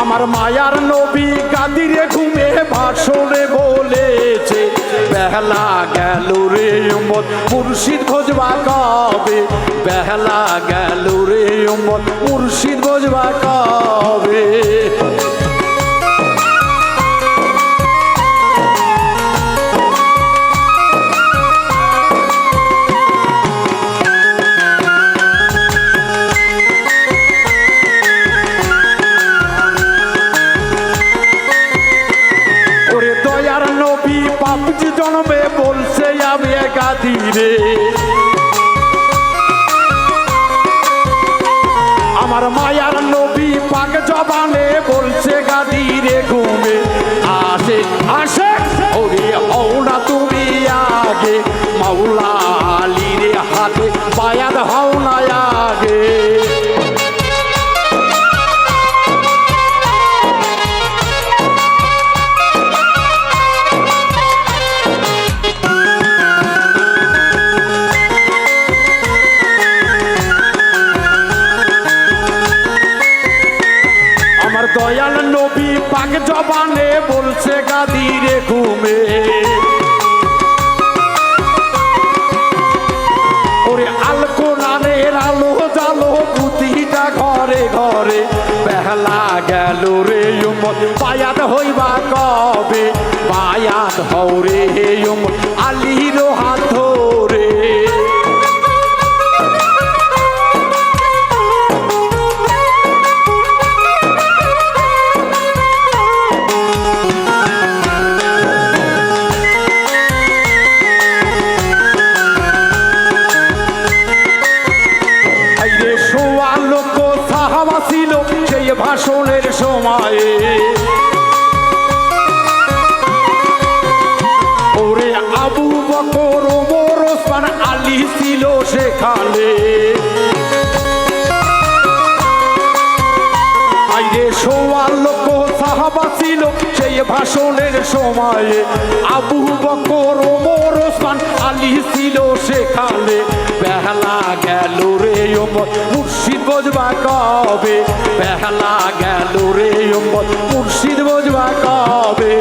আমার মায়ার নবী গাদিরে ঘুমে ভাষণে বলেছে, বেহলা গেল রে উম্মত মুর্শিদ খোঁজবা কবে, বেহলা গেল রে উম্মত মুর্শিদ খোঁজবা কবে। জন্মে বলছে আমি গাদিরে, আমার মায়ার নবী পাক জবানে বলছে গাদিরে ঘুমে, আসে আসে ওরে হওনা তুমি আগে, মাওলা আলীর হাতে বায়াত হও না আগে। দয়াল নবী পাক জবানে বলছে গাদিরে ঘুমে, ওরে আল কোরআনের আলো জালো প্রতিটা ঘরে ঘরে, বেহলা গেল রে উম্মত বায়াত হইবা কবে, বায়াত হও রে উম্মত আলীর হাত ধরে। ছিল সেই ভাষণের সময়ে, ওরে আবু বকর ওমর ওসমান আলী ছিল সেখানে, আইরে সোয়া লক্ষ সাহাবা ছিল সেই ভাষণের সময়ে, আবু বকর ওমর ওসমান আলী ছিল সেখানে, বেহলা গেল রে উম্মত মুর্শিদ বুঝবা কবে, বেহলা গেল রে উম্মত মুর্শিদ বুঝবা কবে।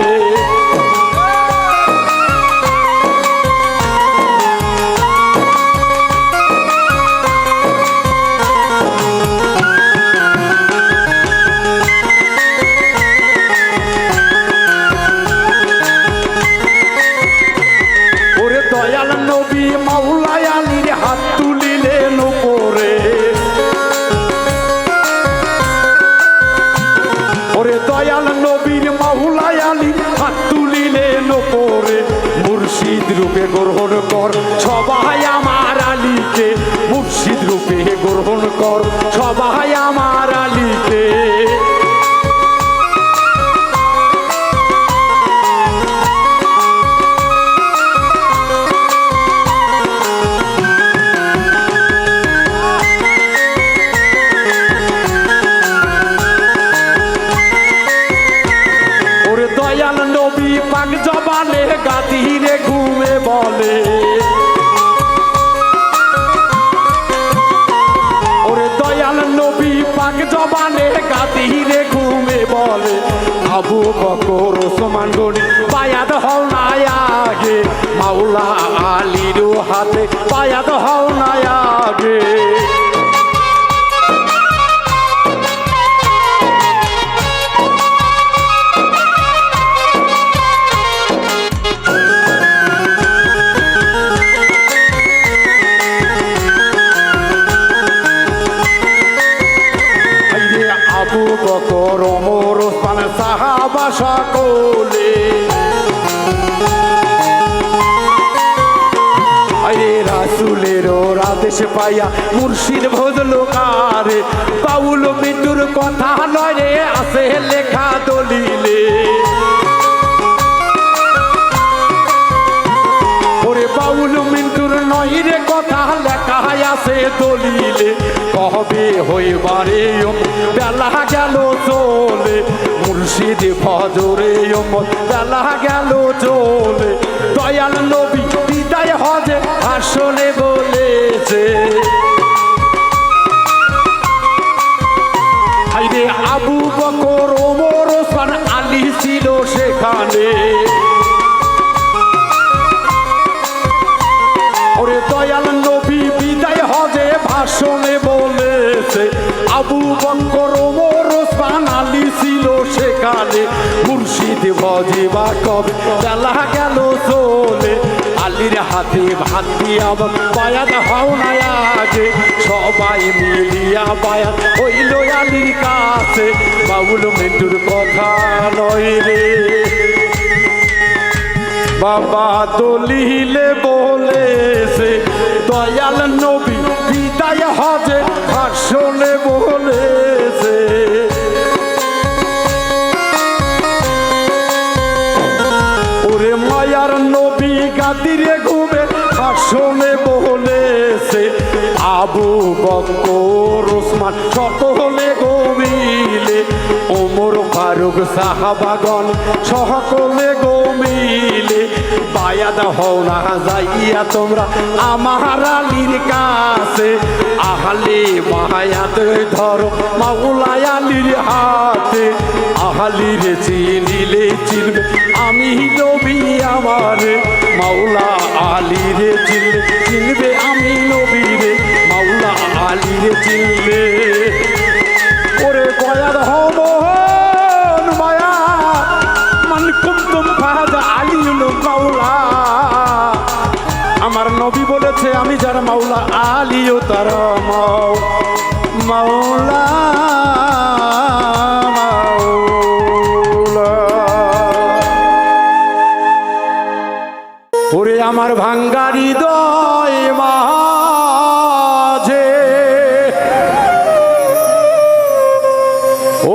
ওরে দয়াল নবী মাওলা আলীর হাত তুলিলেন উপরে, ওরে দয়াল নবীর মাওলা আলীর হাত তুলিলেন উপরে, মুর্শিদ রূপে গ্রহণ কর সবাই আমার আলীকে, মুর্শিদ রূপে গ্রহণ কর সবাই আমার আলীকে। দয়াল নবী পাক জবানে গাদিরে ঘুমে বলে, ওরে দয়াল নবী পাক জবানে গাদিরে ঘুমে বলে, আবু বকর ওসমান গনি বায়াত হও না আগে, মাওলা আলীর হাতে বায়াত হও না আগে। আবু বকর ওমর ওসমান সাহাবা সকলে, আরে রাসূলের আদেশ পাইয়া মুর্শিদ ভজলো কারে, বাউল মৃত্যুর কথা নয় রে আছে লেখা দলিলে, ওরে বাউল মৃত্যুর নয় রে কথা লেখা আছে দলিলে, কবে হইবারে বেলা গেল চলে, মুর্শিদ ফজরে বেলা গেল চলে, দয়াল নবী বিদায় হজে ভাষণে বলেছে, হায়রে আবু বকর ওমর ওসমান আলী ছিল সেখানে। ওরে দয়াল নবী বিদায় হজে ভাষণে বলেছে, আবু বকর ওমর ওসমান আলী ছিল সেখানে। মুর্শিদ ভজিবা কবে চালা গেল চলে, আলীর হাতে ভাত দিয়া বায়াত হও না আগে, সবাই মিলিয়া বায়াত হইল আলীর কাছে। বাউল মৃত্যুর কথা নয় রে বাবা, দলিলে বলেছে দয়াল নবী বিদায় হজে ভাষণে বলেছে। ওরে মায়ার নবী গাদিরে ঘুমে ভাষণে বলেছে, আবু বকর ওসমান সকলে গমিলে, ওমর ফারুক সাহাবাগণ সকলে গমিলে, বায়াত হও না যাইয়া তোমরা আমার আলীর কাছে। আহলে বায়াত ধরো মাওলা আলীর হাতে, আহলির চিনিলে চিনবে আমি নবী আমারে, মাওলা আলীরে চিনলে চিনবে আমি নবী রে, মাওলা আলীরে চিনলে। ওরে বয়াত হও মোহন মায়া মান কুমতুম ফাহাদা আলীউল মাওলা, আমার নবী বলেছে আমি যার মাওলা আলীও তার মাওলা। ওরে আমার ভাঙ্গা হৃদয় মাঝে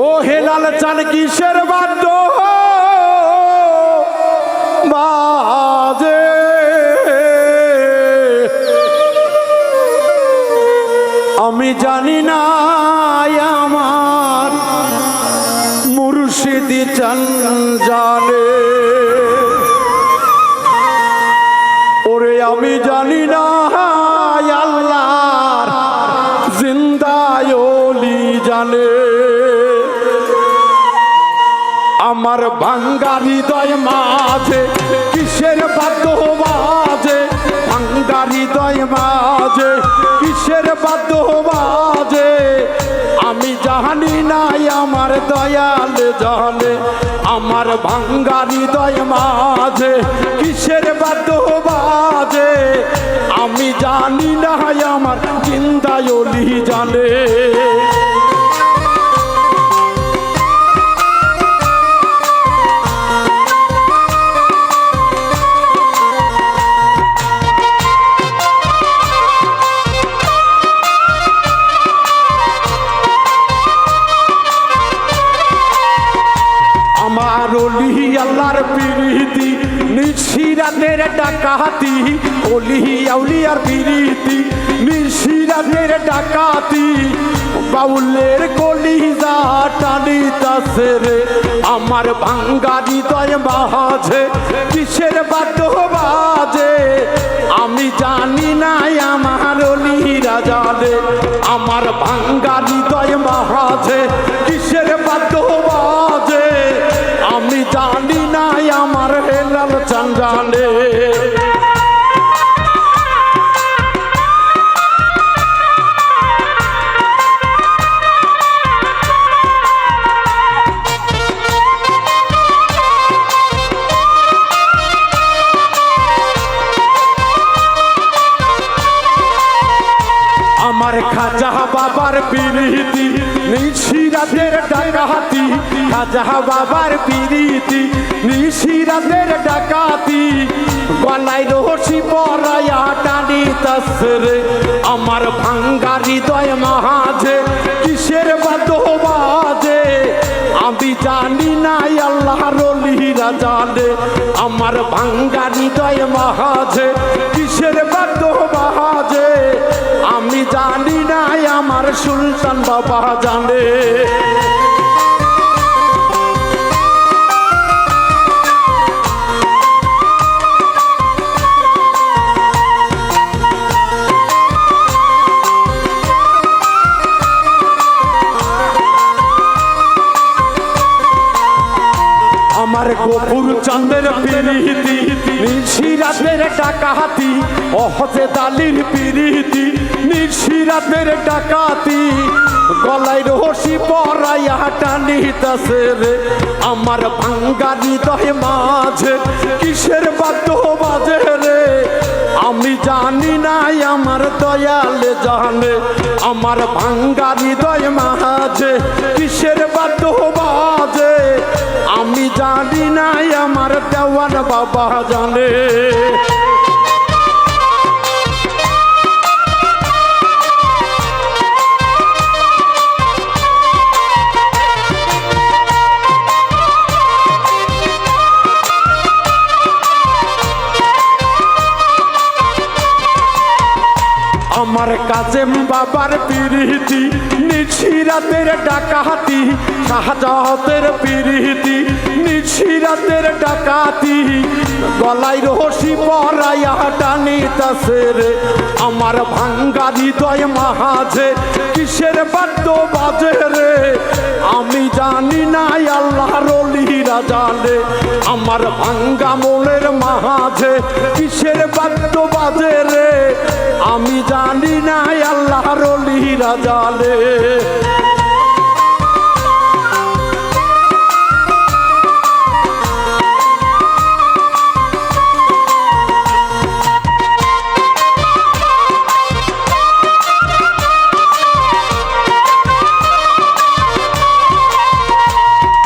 ও হেলাল চাল কিসের বাদ্য বাজে, আমি জানি না আমার মুর্শিদ চান জানে। ওরে আমি জানি না আল্লাহর জিন্দায় ওলি জানে, আমার ভাঙ্গা হৃদয় মাঝে কিসের বাদ্য বাজে, ভাঙ্গা হৃদয় মাঝে কিসের বাদ্য বাজে, আমি জানি না আমার দয়াল জানে, আমার ভাঙ্গা হৃদয় মাঝে কিসের বাদ্য বাজে, আমি জানি না আমার জিন্দায় ওলি জানে। আমার ওলি আল্লাহর প্রীতি নিশিরাতের ডাকাতি, ওলি আউলিয়ার প্রীতি নিশিরাতের ডাকাতি, বাউলের কলিজা টানিতাছে রে, আমার ভাঙ্গা হৃদয় মাঝে কিসের বাদ্য বাজে, আমি জানি না আমার অলিরা জানে, আমার ভাঙ্গা হৃদয় মাঝে কিসের বাদ্য বাজে, আমি জানি না আমার হেলাল চান জানে। আমার খাজা বাবার প্রীতি নিশিরাতের ডাকাতি, খাজা বাবার প্রীতি নিশিরাতের ডাকাতি, গলায় রশি পরায়া টানিতাছে রে, আমার ভাঙ্গা হৃদয় মাঝে কিসের বাদ্য বাজে, আমি জানি না আল্লাহর ওলিরা জানে, আমার ভাঙ্গা হৃদয় মাঝে কিসের বাদ্য বাজে, আমি জানি না আমার সুলতান বাবা জানে। চাঁদের পিরিতি নিশিরাতের ডাকাতি অহতে দালির পিরিতি নিশিরাতের ডাকাতি গলায় রশি পরাইয়া টানিতাছে রে আমার ভাঙ্গা হৃদয় মাঝে কিসের বাদ্য বাজে রে আমি জানি না আমার দয়ালে জানে আমার ভাঙ্গা হৃদয় মাঝে কিসের বাদ্য বাজে আমি জানি না আমার দেওয়ান বাবা জানে আমার কাজেম বাবার পিরিতি নিশিরাতের ডাকাতি শাহজাহাতের পিরিতি নিশিরাতের ডাকাতি গলায় রশি পরাইয়া টানিতাছে রে আমার ভাঙ্গা হৃদয় মাঝে কিসের বাদ্য বাজে রে আমি জানি না আল্লাহর ওলিরা জানে আমার ভাঙ্গা মনের মাঝে কিসের বাদ্য বাজে রে আমি জানি না আল্লাহর ওলিরা জানে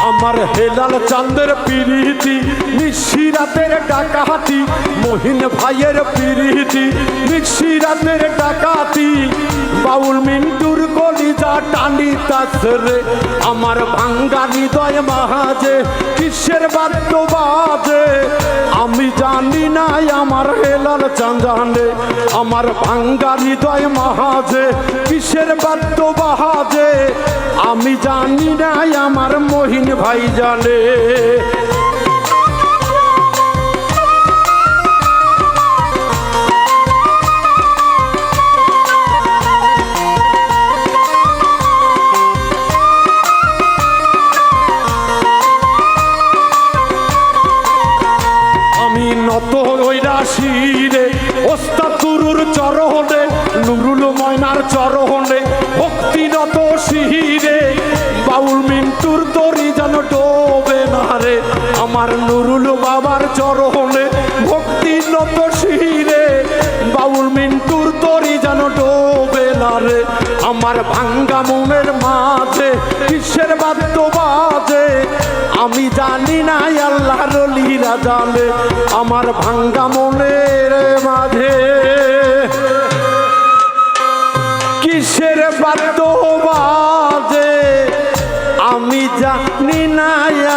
আমার হেলাল চাঁদের পিরিতি নিশিরাতের ডাকাতি মহিন ভাইয়ের পিরিতি নিশিরাতের ডাকাতি বাউল মিন্টুর কলিজা টানিতাছে রে আমার ভাঙ্গা হৃদয় মাঝে কিসের বাদ্য বাজে আমি জানি না আমার হেলাল চাঁদ জানে আমার ভাঙ্গা হৃদয় মাঝে কিসের বাদ্য বাজে আমি জানি না আমার মহিন ভাই জানে আমি নত ওইরা শিরে ওস্তাদ গুরুর চরণে নুরুল ময়নার চরণে ভক্তি নত শিরে বাউল মিন্টুর তরি যেন ডোবে না রে আমার নুরুল বাবার চরণে ভক্তি নত শিরে বাউল মিন্টুর তরি যেন ডোবে না রে আমার ভাঙ্গা মনের মাঝে কিসের বাদ্য বাজে আমি জানি না আল্লাহর ওলিরা জানে আমার ভাঙ্গা মনের মাঝে কিসের বাদ্য বাজে আমি জানি না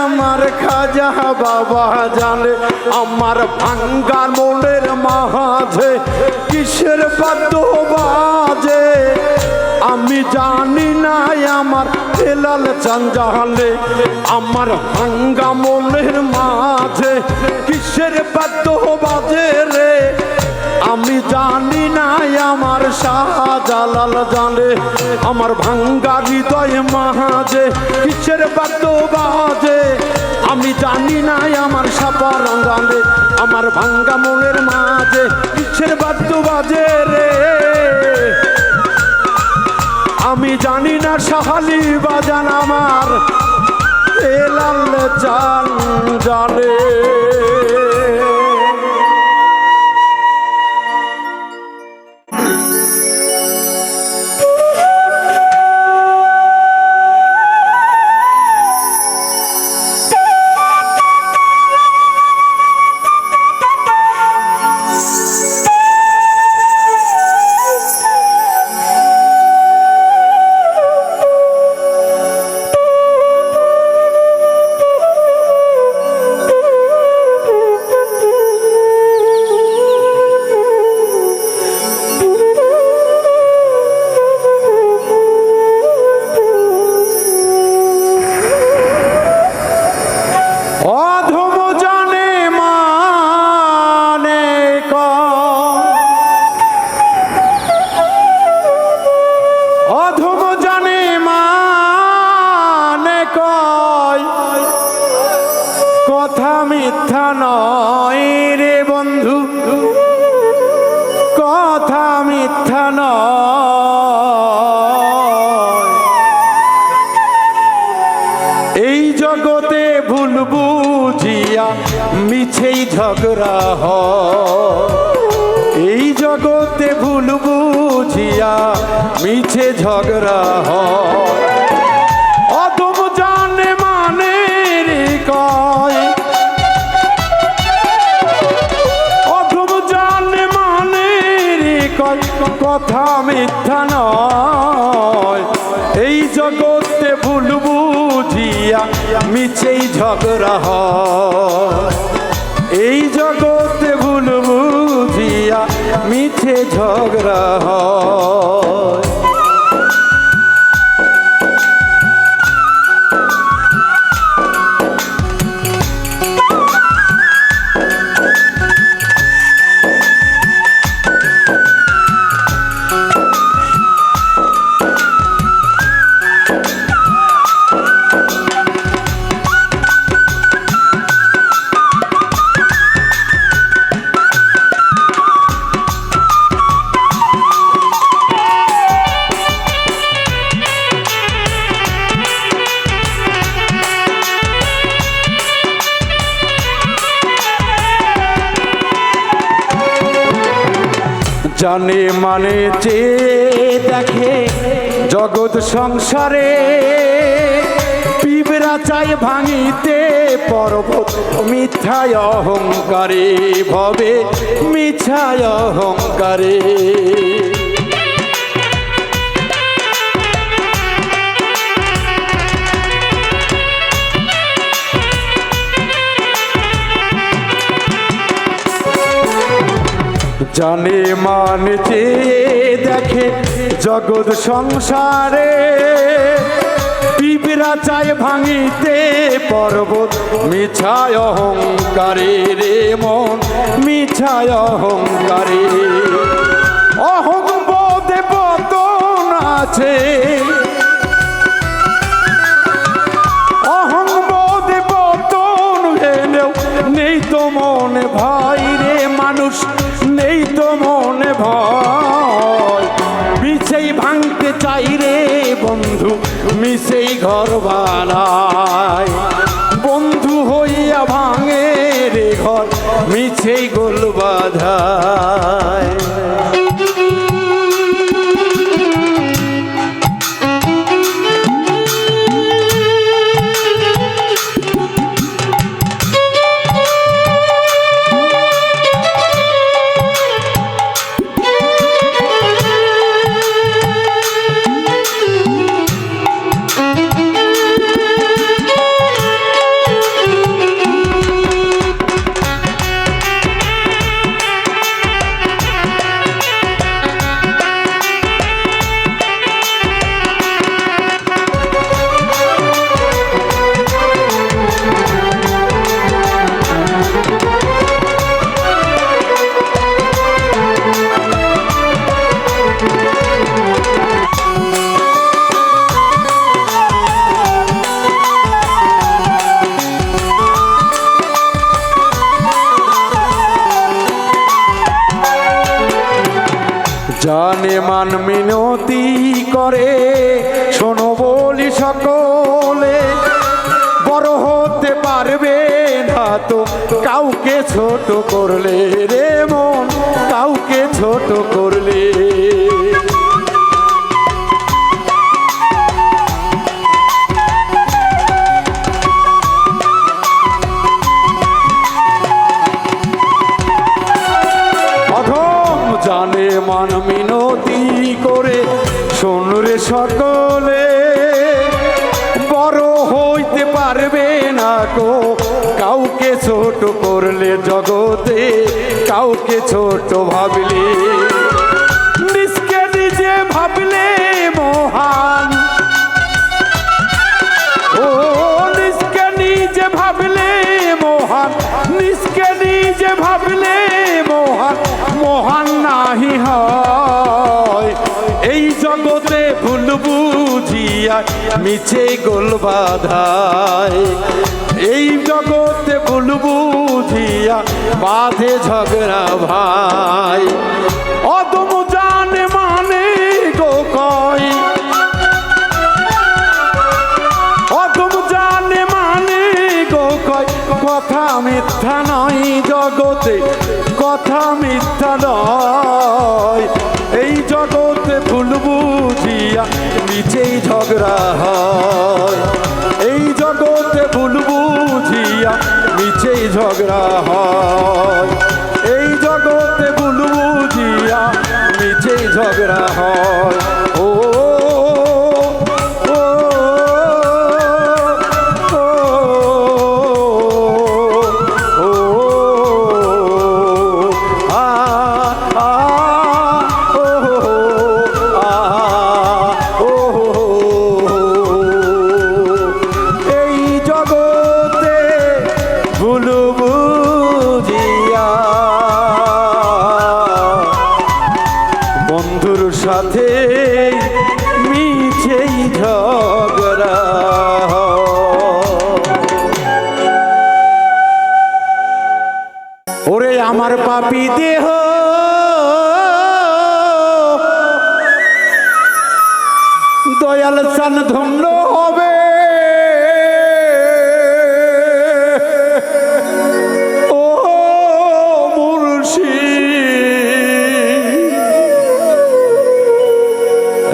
আমার খাজা বাবা জানে আমার ভাঙ্গা মনের মাঝে কিসের বাদ্য বাজে আমি জানি না আমার হেলাল চাঁদ জানে আমার ভাঙ্গা মনের মাঝে কিসের বাদ্য বাজে রে আমি জানি না আমার শাহজালাল জানে আমার ভাঙ্গা হৃদয় মাঝে কিসের বাদ্য বাজে আমি জানি না আমার সাপারং জানে আমার ভাঙ্গা মনের মাঝে কিসের বাদ্য বাজে রে আমি জানি না সাহালি বাজান আমার হেলাল চাঁদ জানে নয়। এই জগতে ভুল বুঝিয়া মিছেই ঝগড়া হয়। এই জগতে ভুল বুঝিয়া মিছে ঝগড়া হয়। অদম জানে মানে রে কয়, অদম জানে মানে রে কয়, কথা মিথ্যা নয়। এই জগতে ভুল বুঝিয়া মিছেই ঝগড়া হয়। এই জগতে ভুল বুঝিয়া মিছে ঝগড়া হয়। জানে মানে চেয়ে দেখে জগৎ সংসারে, পিঁপড়া চাই ভাঙিতে পর্বত মিথ্যায় অহংকারে, ভবে মিথ্যায় অহংকারে। জানে মানে চেয়ে দেখে জগৎ সংসারে, পিঁপড়া চায় ভাঙিতে পর্বত মিছায় অহংকারে রে মন, মিছায় অহংকারে। অহংবোধে পতন আছে, অহংবোধে পতন হেলেও নেই তো মনে ভয় রে মানুষ, নেই তো মনে ভয়। মিছেই ভাঙতে চাই রে বন্ধু, মিছেই ঘর বানায়। বন্ধু হইয়া ভাঙে রে ঘর, মিছেই গোল বাঁধায়। জানে মান মিনতি করে শোনো বলি সকলে, বড় হতে পারবে না তো কাউকে ছোট করলে রে মন, কাউকে ছোট করলে। জানে মান মিনতি করে শোন রে সকলে, বড় হইতে পারবে না গো কাউকে ছোট করলে। জগতে কাউকে ছোট ভাবলে, নিজকে নিজে ভাবলে মহান। ও নিজকে নিজে ভাবলে মহান, নিজকে নিজে ভাবলে মহান, মহান নাহি হয়। এই জগতে ভুল বুঝিয়া মিছে গোল বাঁধায়। এই জগতে ভুল বুঝিয়া বাঁধে ঝগড়া ভাই। অদম জানে মান কথা মিথ্যা নয়, এই জগতে ভুল বুঝিয়া নিচেই ঝগড়া হয়, এই জগতে ভুল বুঝিয়া নিচেই ঝগড়া হয়, এই জগতে ভুল বুঝিয়া নিচেই ঝগড়া হয়। ও বন্ধুর সাথে মিছেই ঝগড়া। ওরে আমার পাপী দেহ দয়াল চান ধন্য হবে, ও মুর্শিদ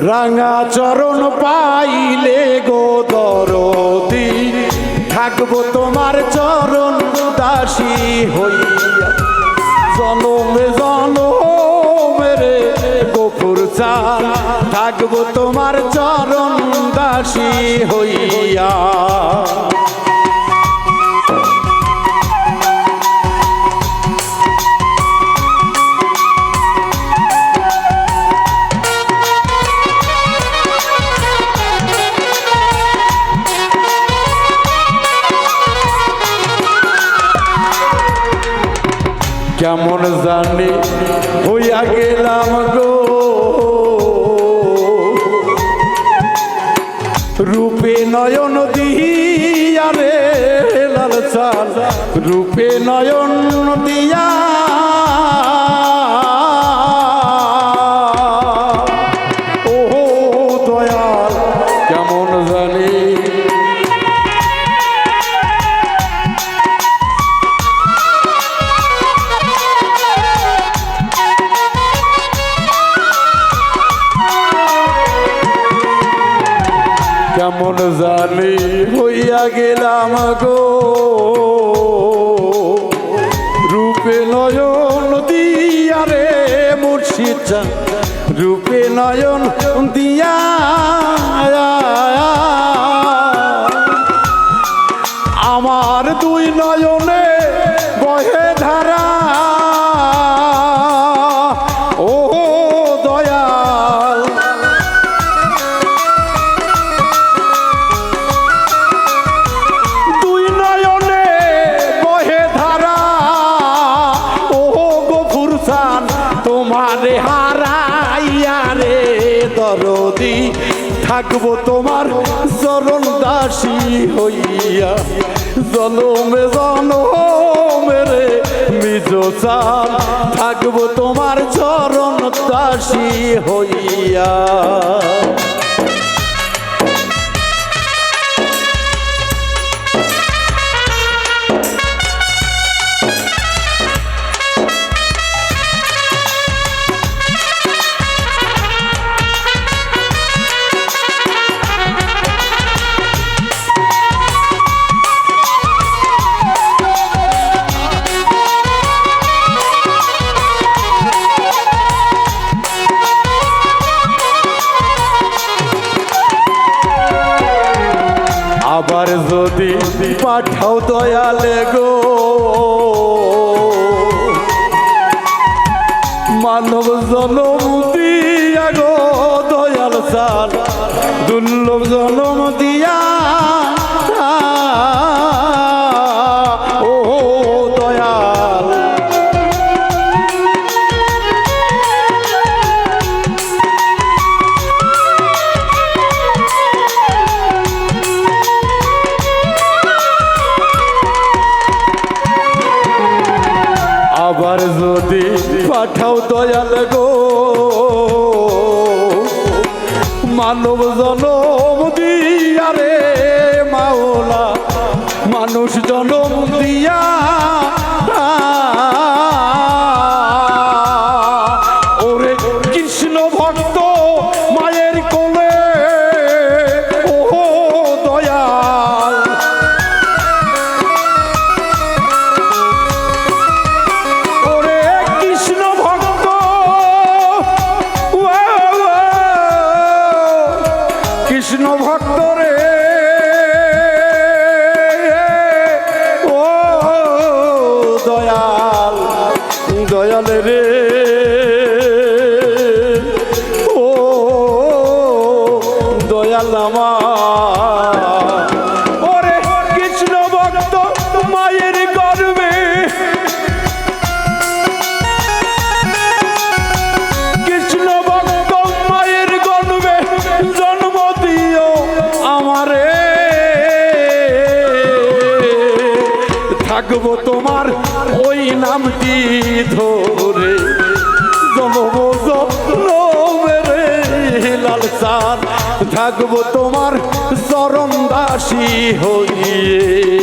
রাঙা চরণ পাইলে গো দরদি, থাকবো তোমার চরণ দাসী হইয়া, জনমে জনমে রে গফুর চান, থাকবো তোমার চরণ দাসী হইয়া। কেমন জানি হইয়া গেলাম গো রূপে নয়ন দিয়া রে লাল চাল, রূপে নয়ন দিয়া ও দয়াল কেমন জানি কেমন জানি হইয়া গেলাম গো রূপে নয়ন দিয়া রে মুর্শিদ চান, রূপে নয়ন দিয়া আমার দুই নয়নে বহে ধারা, ও দয়াল দুই নয়নে বহে ধারা, ও গফুর চান তোমারে হারাইয়া রে দরদি, থাকবো তোমার চরণ দাসী হইয়া, জনমে জনমে রে নিজ চান, থাকবো তোমার চরণ দাসী হইয়া। আবার যদি পাঠাও দয়ালে গো মানব জনম দিয়া গো দয়াল চান, দুর্লভ জনম দিয়া ও দয়াল আবার যদি পাঠাও দয়াল গো মানব জনম দিয়া রে মাওলা, মানুষ জনম দিয়া আমার ওরে কৃষ্ণ ভক্ত মায়ের গর্বে কৃষ্ণ ভক্ত মায়ের গর্বে জন্ম দিও আমারে থাকবো তোমার ওই নামটি ধরে লালসান থাকবো তোমার চরণ দাসী হইয়ে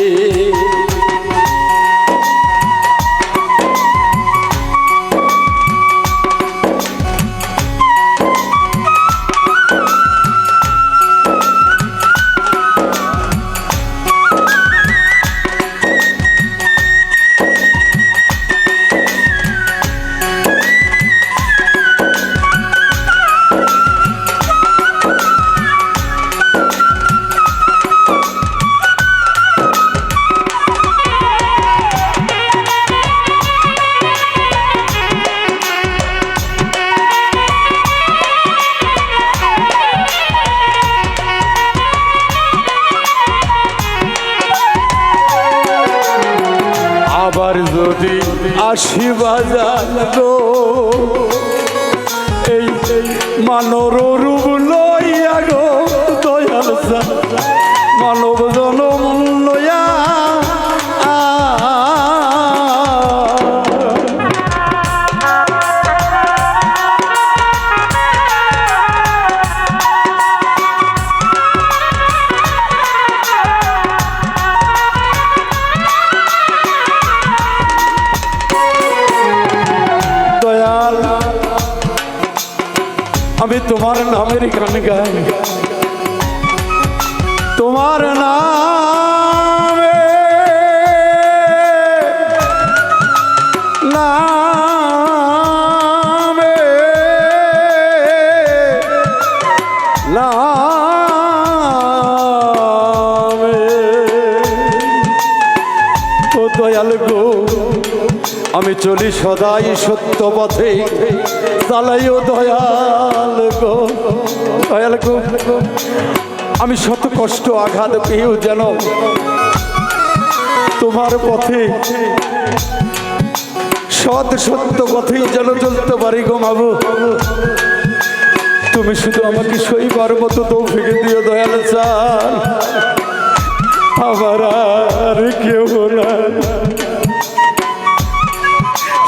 আবার যদি আসি বাজার গো এই মানর রূপ লইয়া গো দয়াল মানব জনম লইয়া আমি তোমার নামের গান গাই তোমার নামে নামে নামে ও দয়াল গো আমি চলি সদাই সত্য পথে চালাইও দয়াল গো দয়াল গো আমি শত কষ্ট আঘাত পেয়েও যেন তোমার পথে সৎ সত্য পথেই যেন চলতে পারি গো মাবু তুমি শুধু আমাকে সইবার মতো তৌফিক দিও দয়াল চান আমার আর কেউ না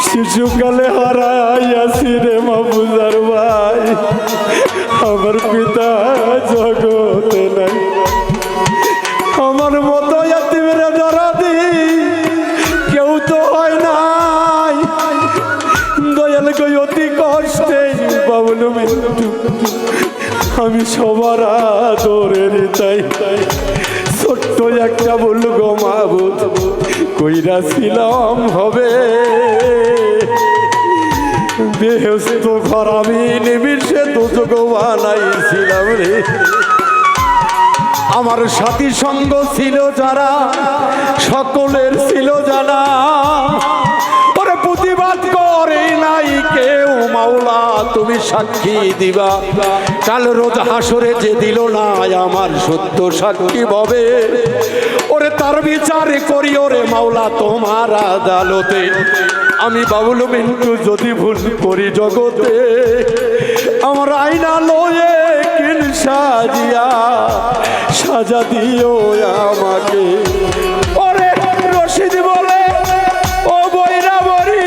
শিশুকালে হারাইয়াছি রে মাবুজার ভাই আমার পিতা জগতে নাই আমার মতো ইয়াতিমের দরদি কেউ তো হয় নাই দয়াল গো অতি কষ্টে বাবুল মৃত্যু আমি সবার আদরের তাই ছোট্ট একটা বলল গো মাবুদ কইরা ছিলাম হবে বেহেশত ঘর আমি নিমিষে দুযোগ বানাইছিলাম রে আমার সাথী সঙ্গ ছিল যারা সকলের ছিল জানা ওরে প্রতিবাদ করে নাই কেউ মাওলা তুমি সাক্ষী দিবা কাল রোজ হাসরে যে দিল না আমার সত্য সাক্ষী ভবে ওরে তার বিচার করি ওরে মাওলা তোমার আদালতে আমি বাবুল মিন্টু যদি ভুল করি জগতে আমার আইনা লয়ে কিন সাজিয়া সাজা দিও আমাকে ওরে রশিদ বলে ও বইরা বরি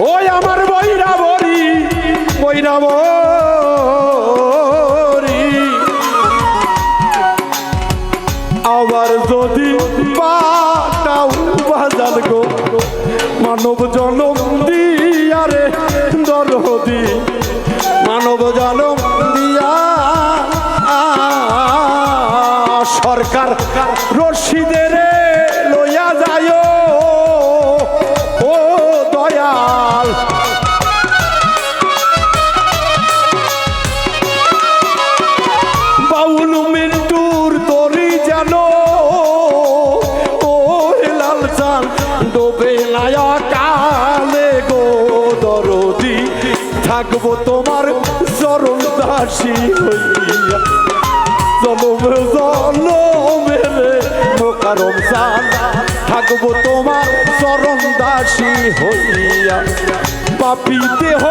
ওই আমার বইরা বরি বইরা আবার যদি পাটাও বাজাল গো মানব জনম দিয়া রে দরদি মানব জনম দিয়া সরকার রশিদের লইয়া যায় ও দয়াল বাউল মিন্টুর তরি জানো ও লাল চান ডোবে নায়া কালে থাকবো তোমার চরণ দাসী হইয়া জনমে জনমেরে মোকারম জান থাকবো তোমার চরণ দাসী হইয়া পাপী দেহ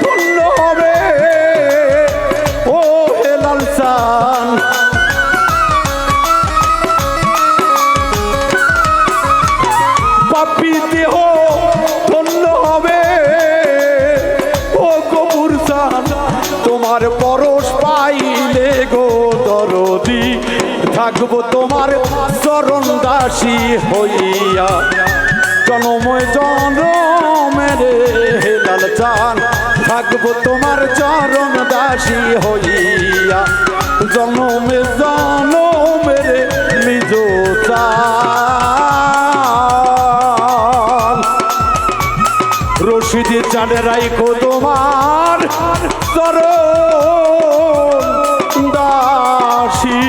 ধন্য হবে ও হেলাল চান পাপী দেহ ধন্য হবে ও কবুর চান তোমার পরশ পাইলে গো দরদি থাকবো তোমার চরণ দাসী হইয়া জনময় জনমেরে হেলাল চান থাকবো তোমার চরণ দাসী হইয়া জনমে জনমেরে নিজ চান রশিদি চাঁদ রাইখো তোমার চরণ দাসী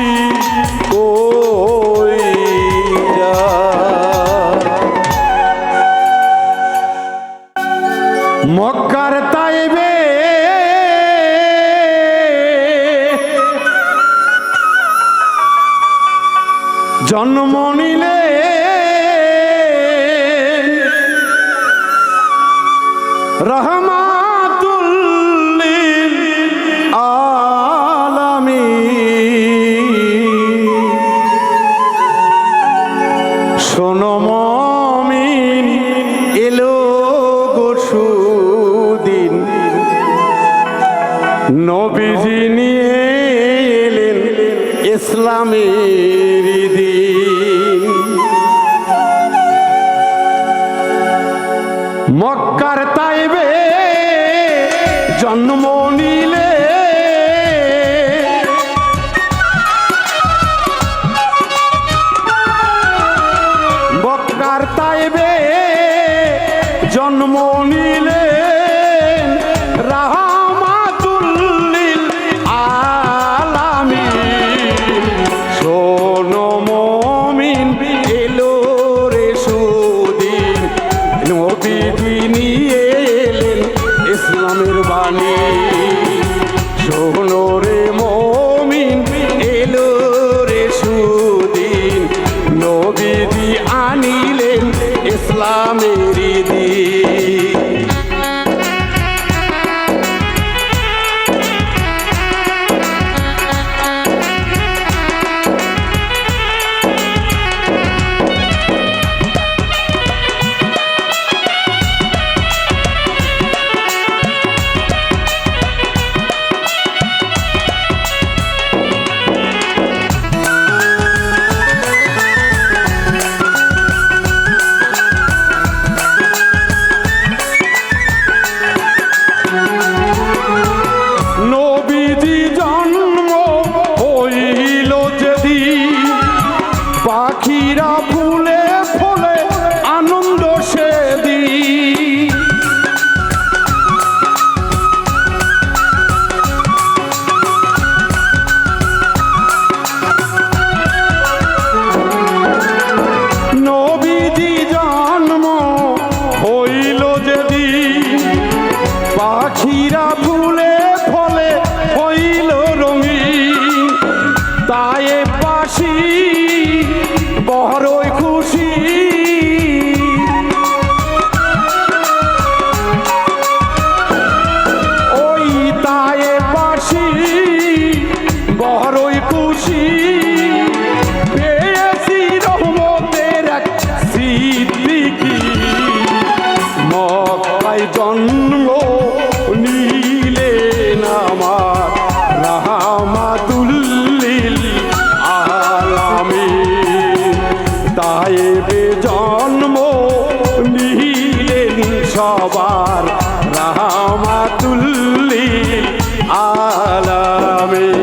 মক্কার তাইবে জন্ম নিলে রহমাতুল লিল আলামিন শোনো মুমিন এলো সুদিন নবীজি নিয়ে এলেন ইসলামের দিন মক্কার তাইবে জন্ম নিলে মক্কার তাইবে জন্ম নিলে রাহমাতুল লিল আলামিন শোনো মুমিন এলো রে সুদিন নবীজি নিয়ে এলেন ইসলামের বাণী শোনো রে মুমিন এলো রে সুদিন নবীজি আনিলেন ইসলামের দিন পাখিরা ফুলে ফলে আনন্দ সেদিন নবীজি জন্ম হইল যেদিন পাখিরা ফুলে ফলে হইল রঙিন তাই পাশি বড়ই খুশি ওই তায়ে পাশি বড়ই খুশি পেয়েছি রহমতের এক সিদ্দিকী মক্কায় জন্ম নিলেন আমার রাহমাতুল লিল আলামিন তায়েবে জন্ম নিলেন সবার রাহমাতুল লিল আলামিন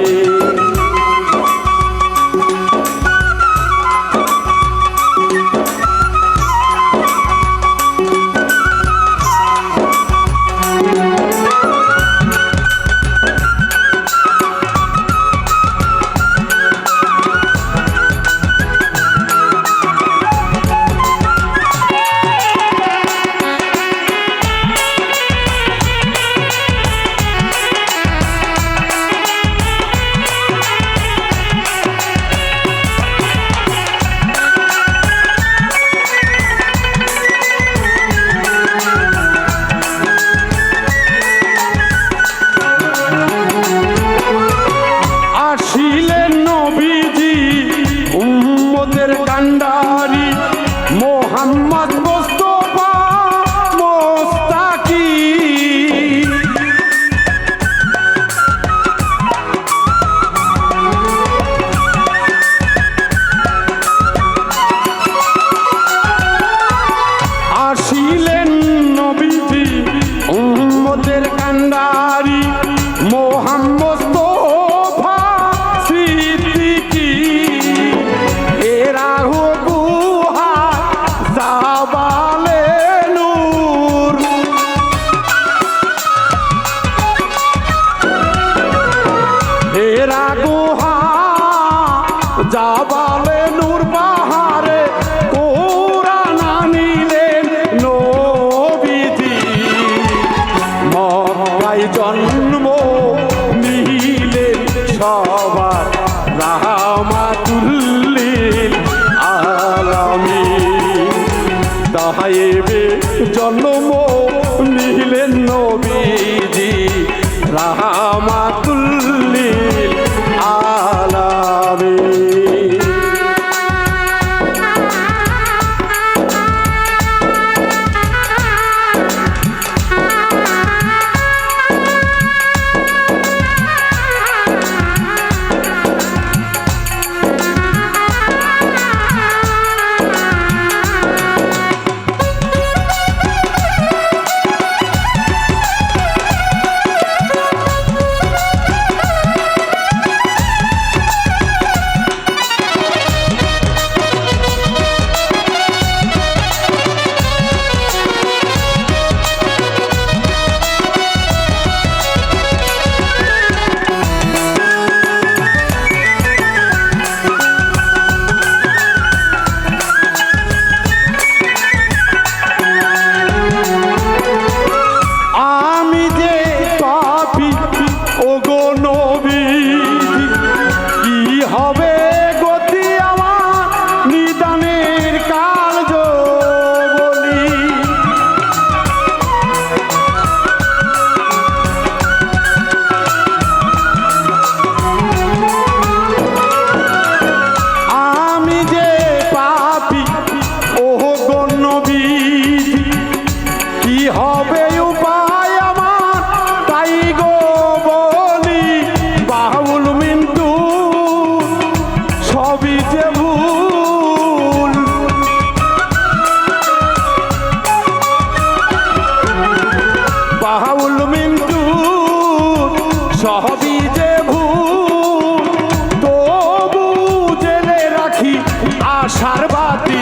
আশার বাতি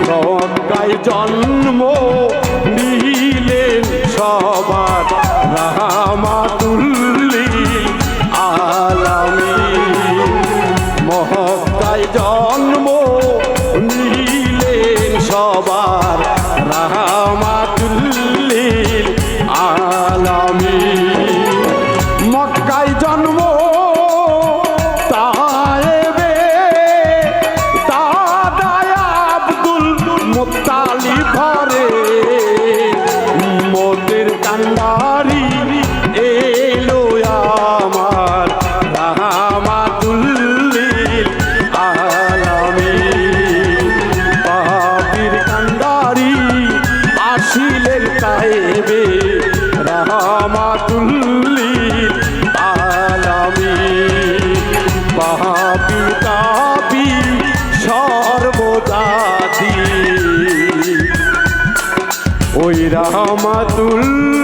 মক্কায় জন্ম নিলেন সবার রাহমাতুল লিল আলামিন মক্কায় জন্ম নিলেন সবার রাহমাতুল লিল আলামিন মক্কায় জন্ম তায়েবে দাদা আব্দুল মুত্তালিব ঘরে মোদের কান্ডারি এলো আমার রাহমাতুল লিল আলামিন পাপির কান্ডারি আসিলেন তায়েবে রাহমাতুল লিল আলামিন পাপি তাপি সর্বদাতি ওই রাহমাতুল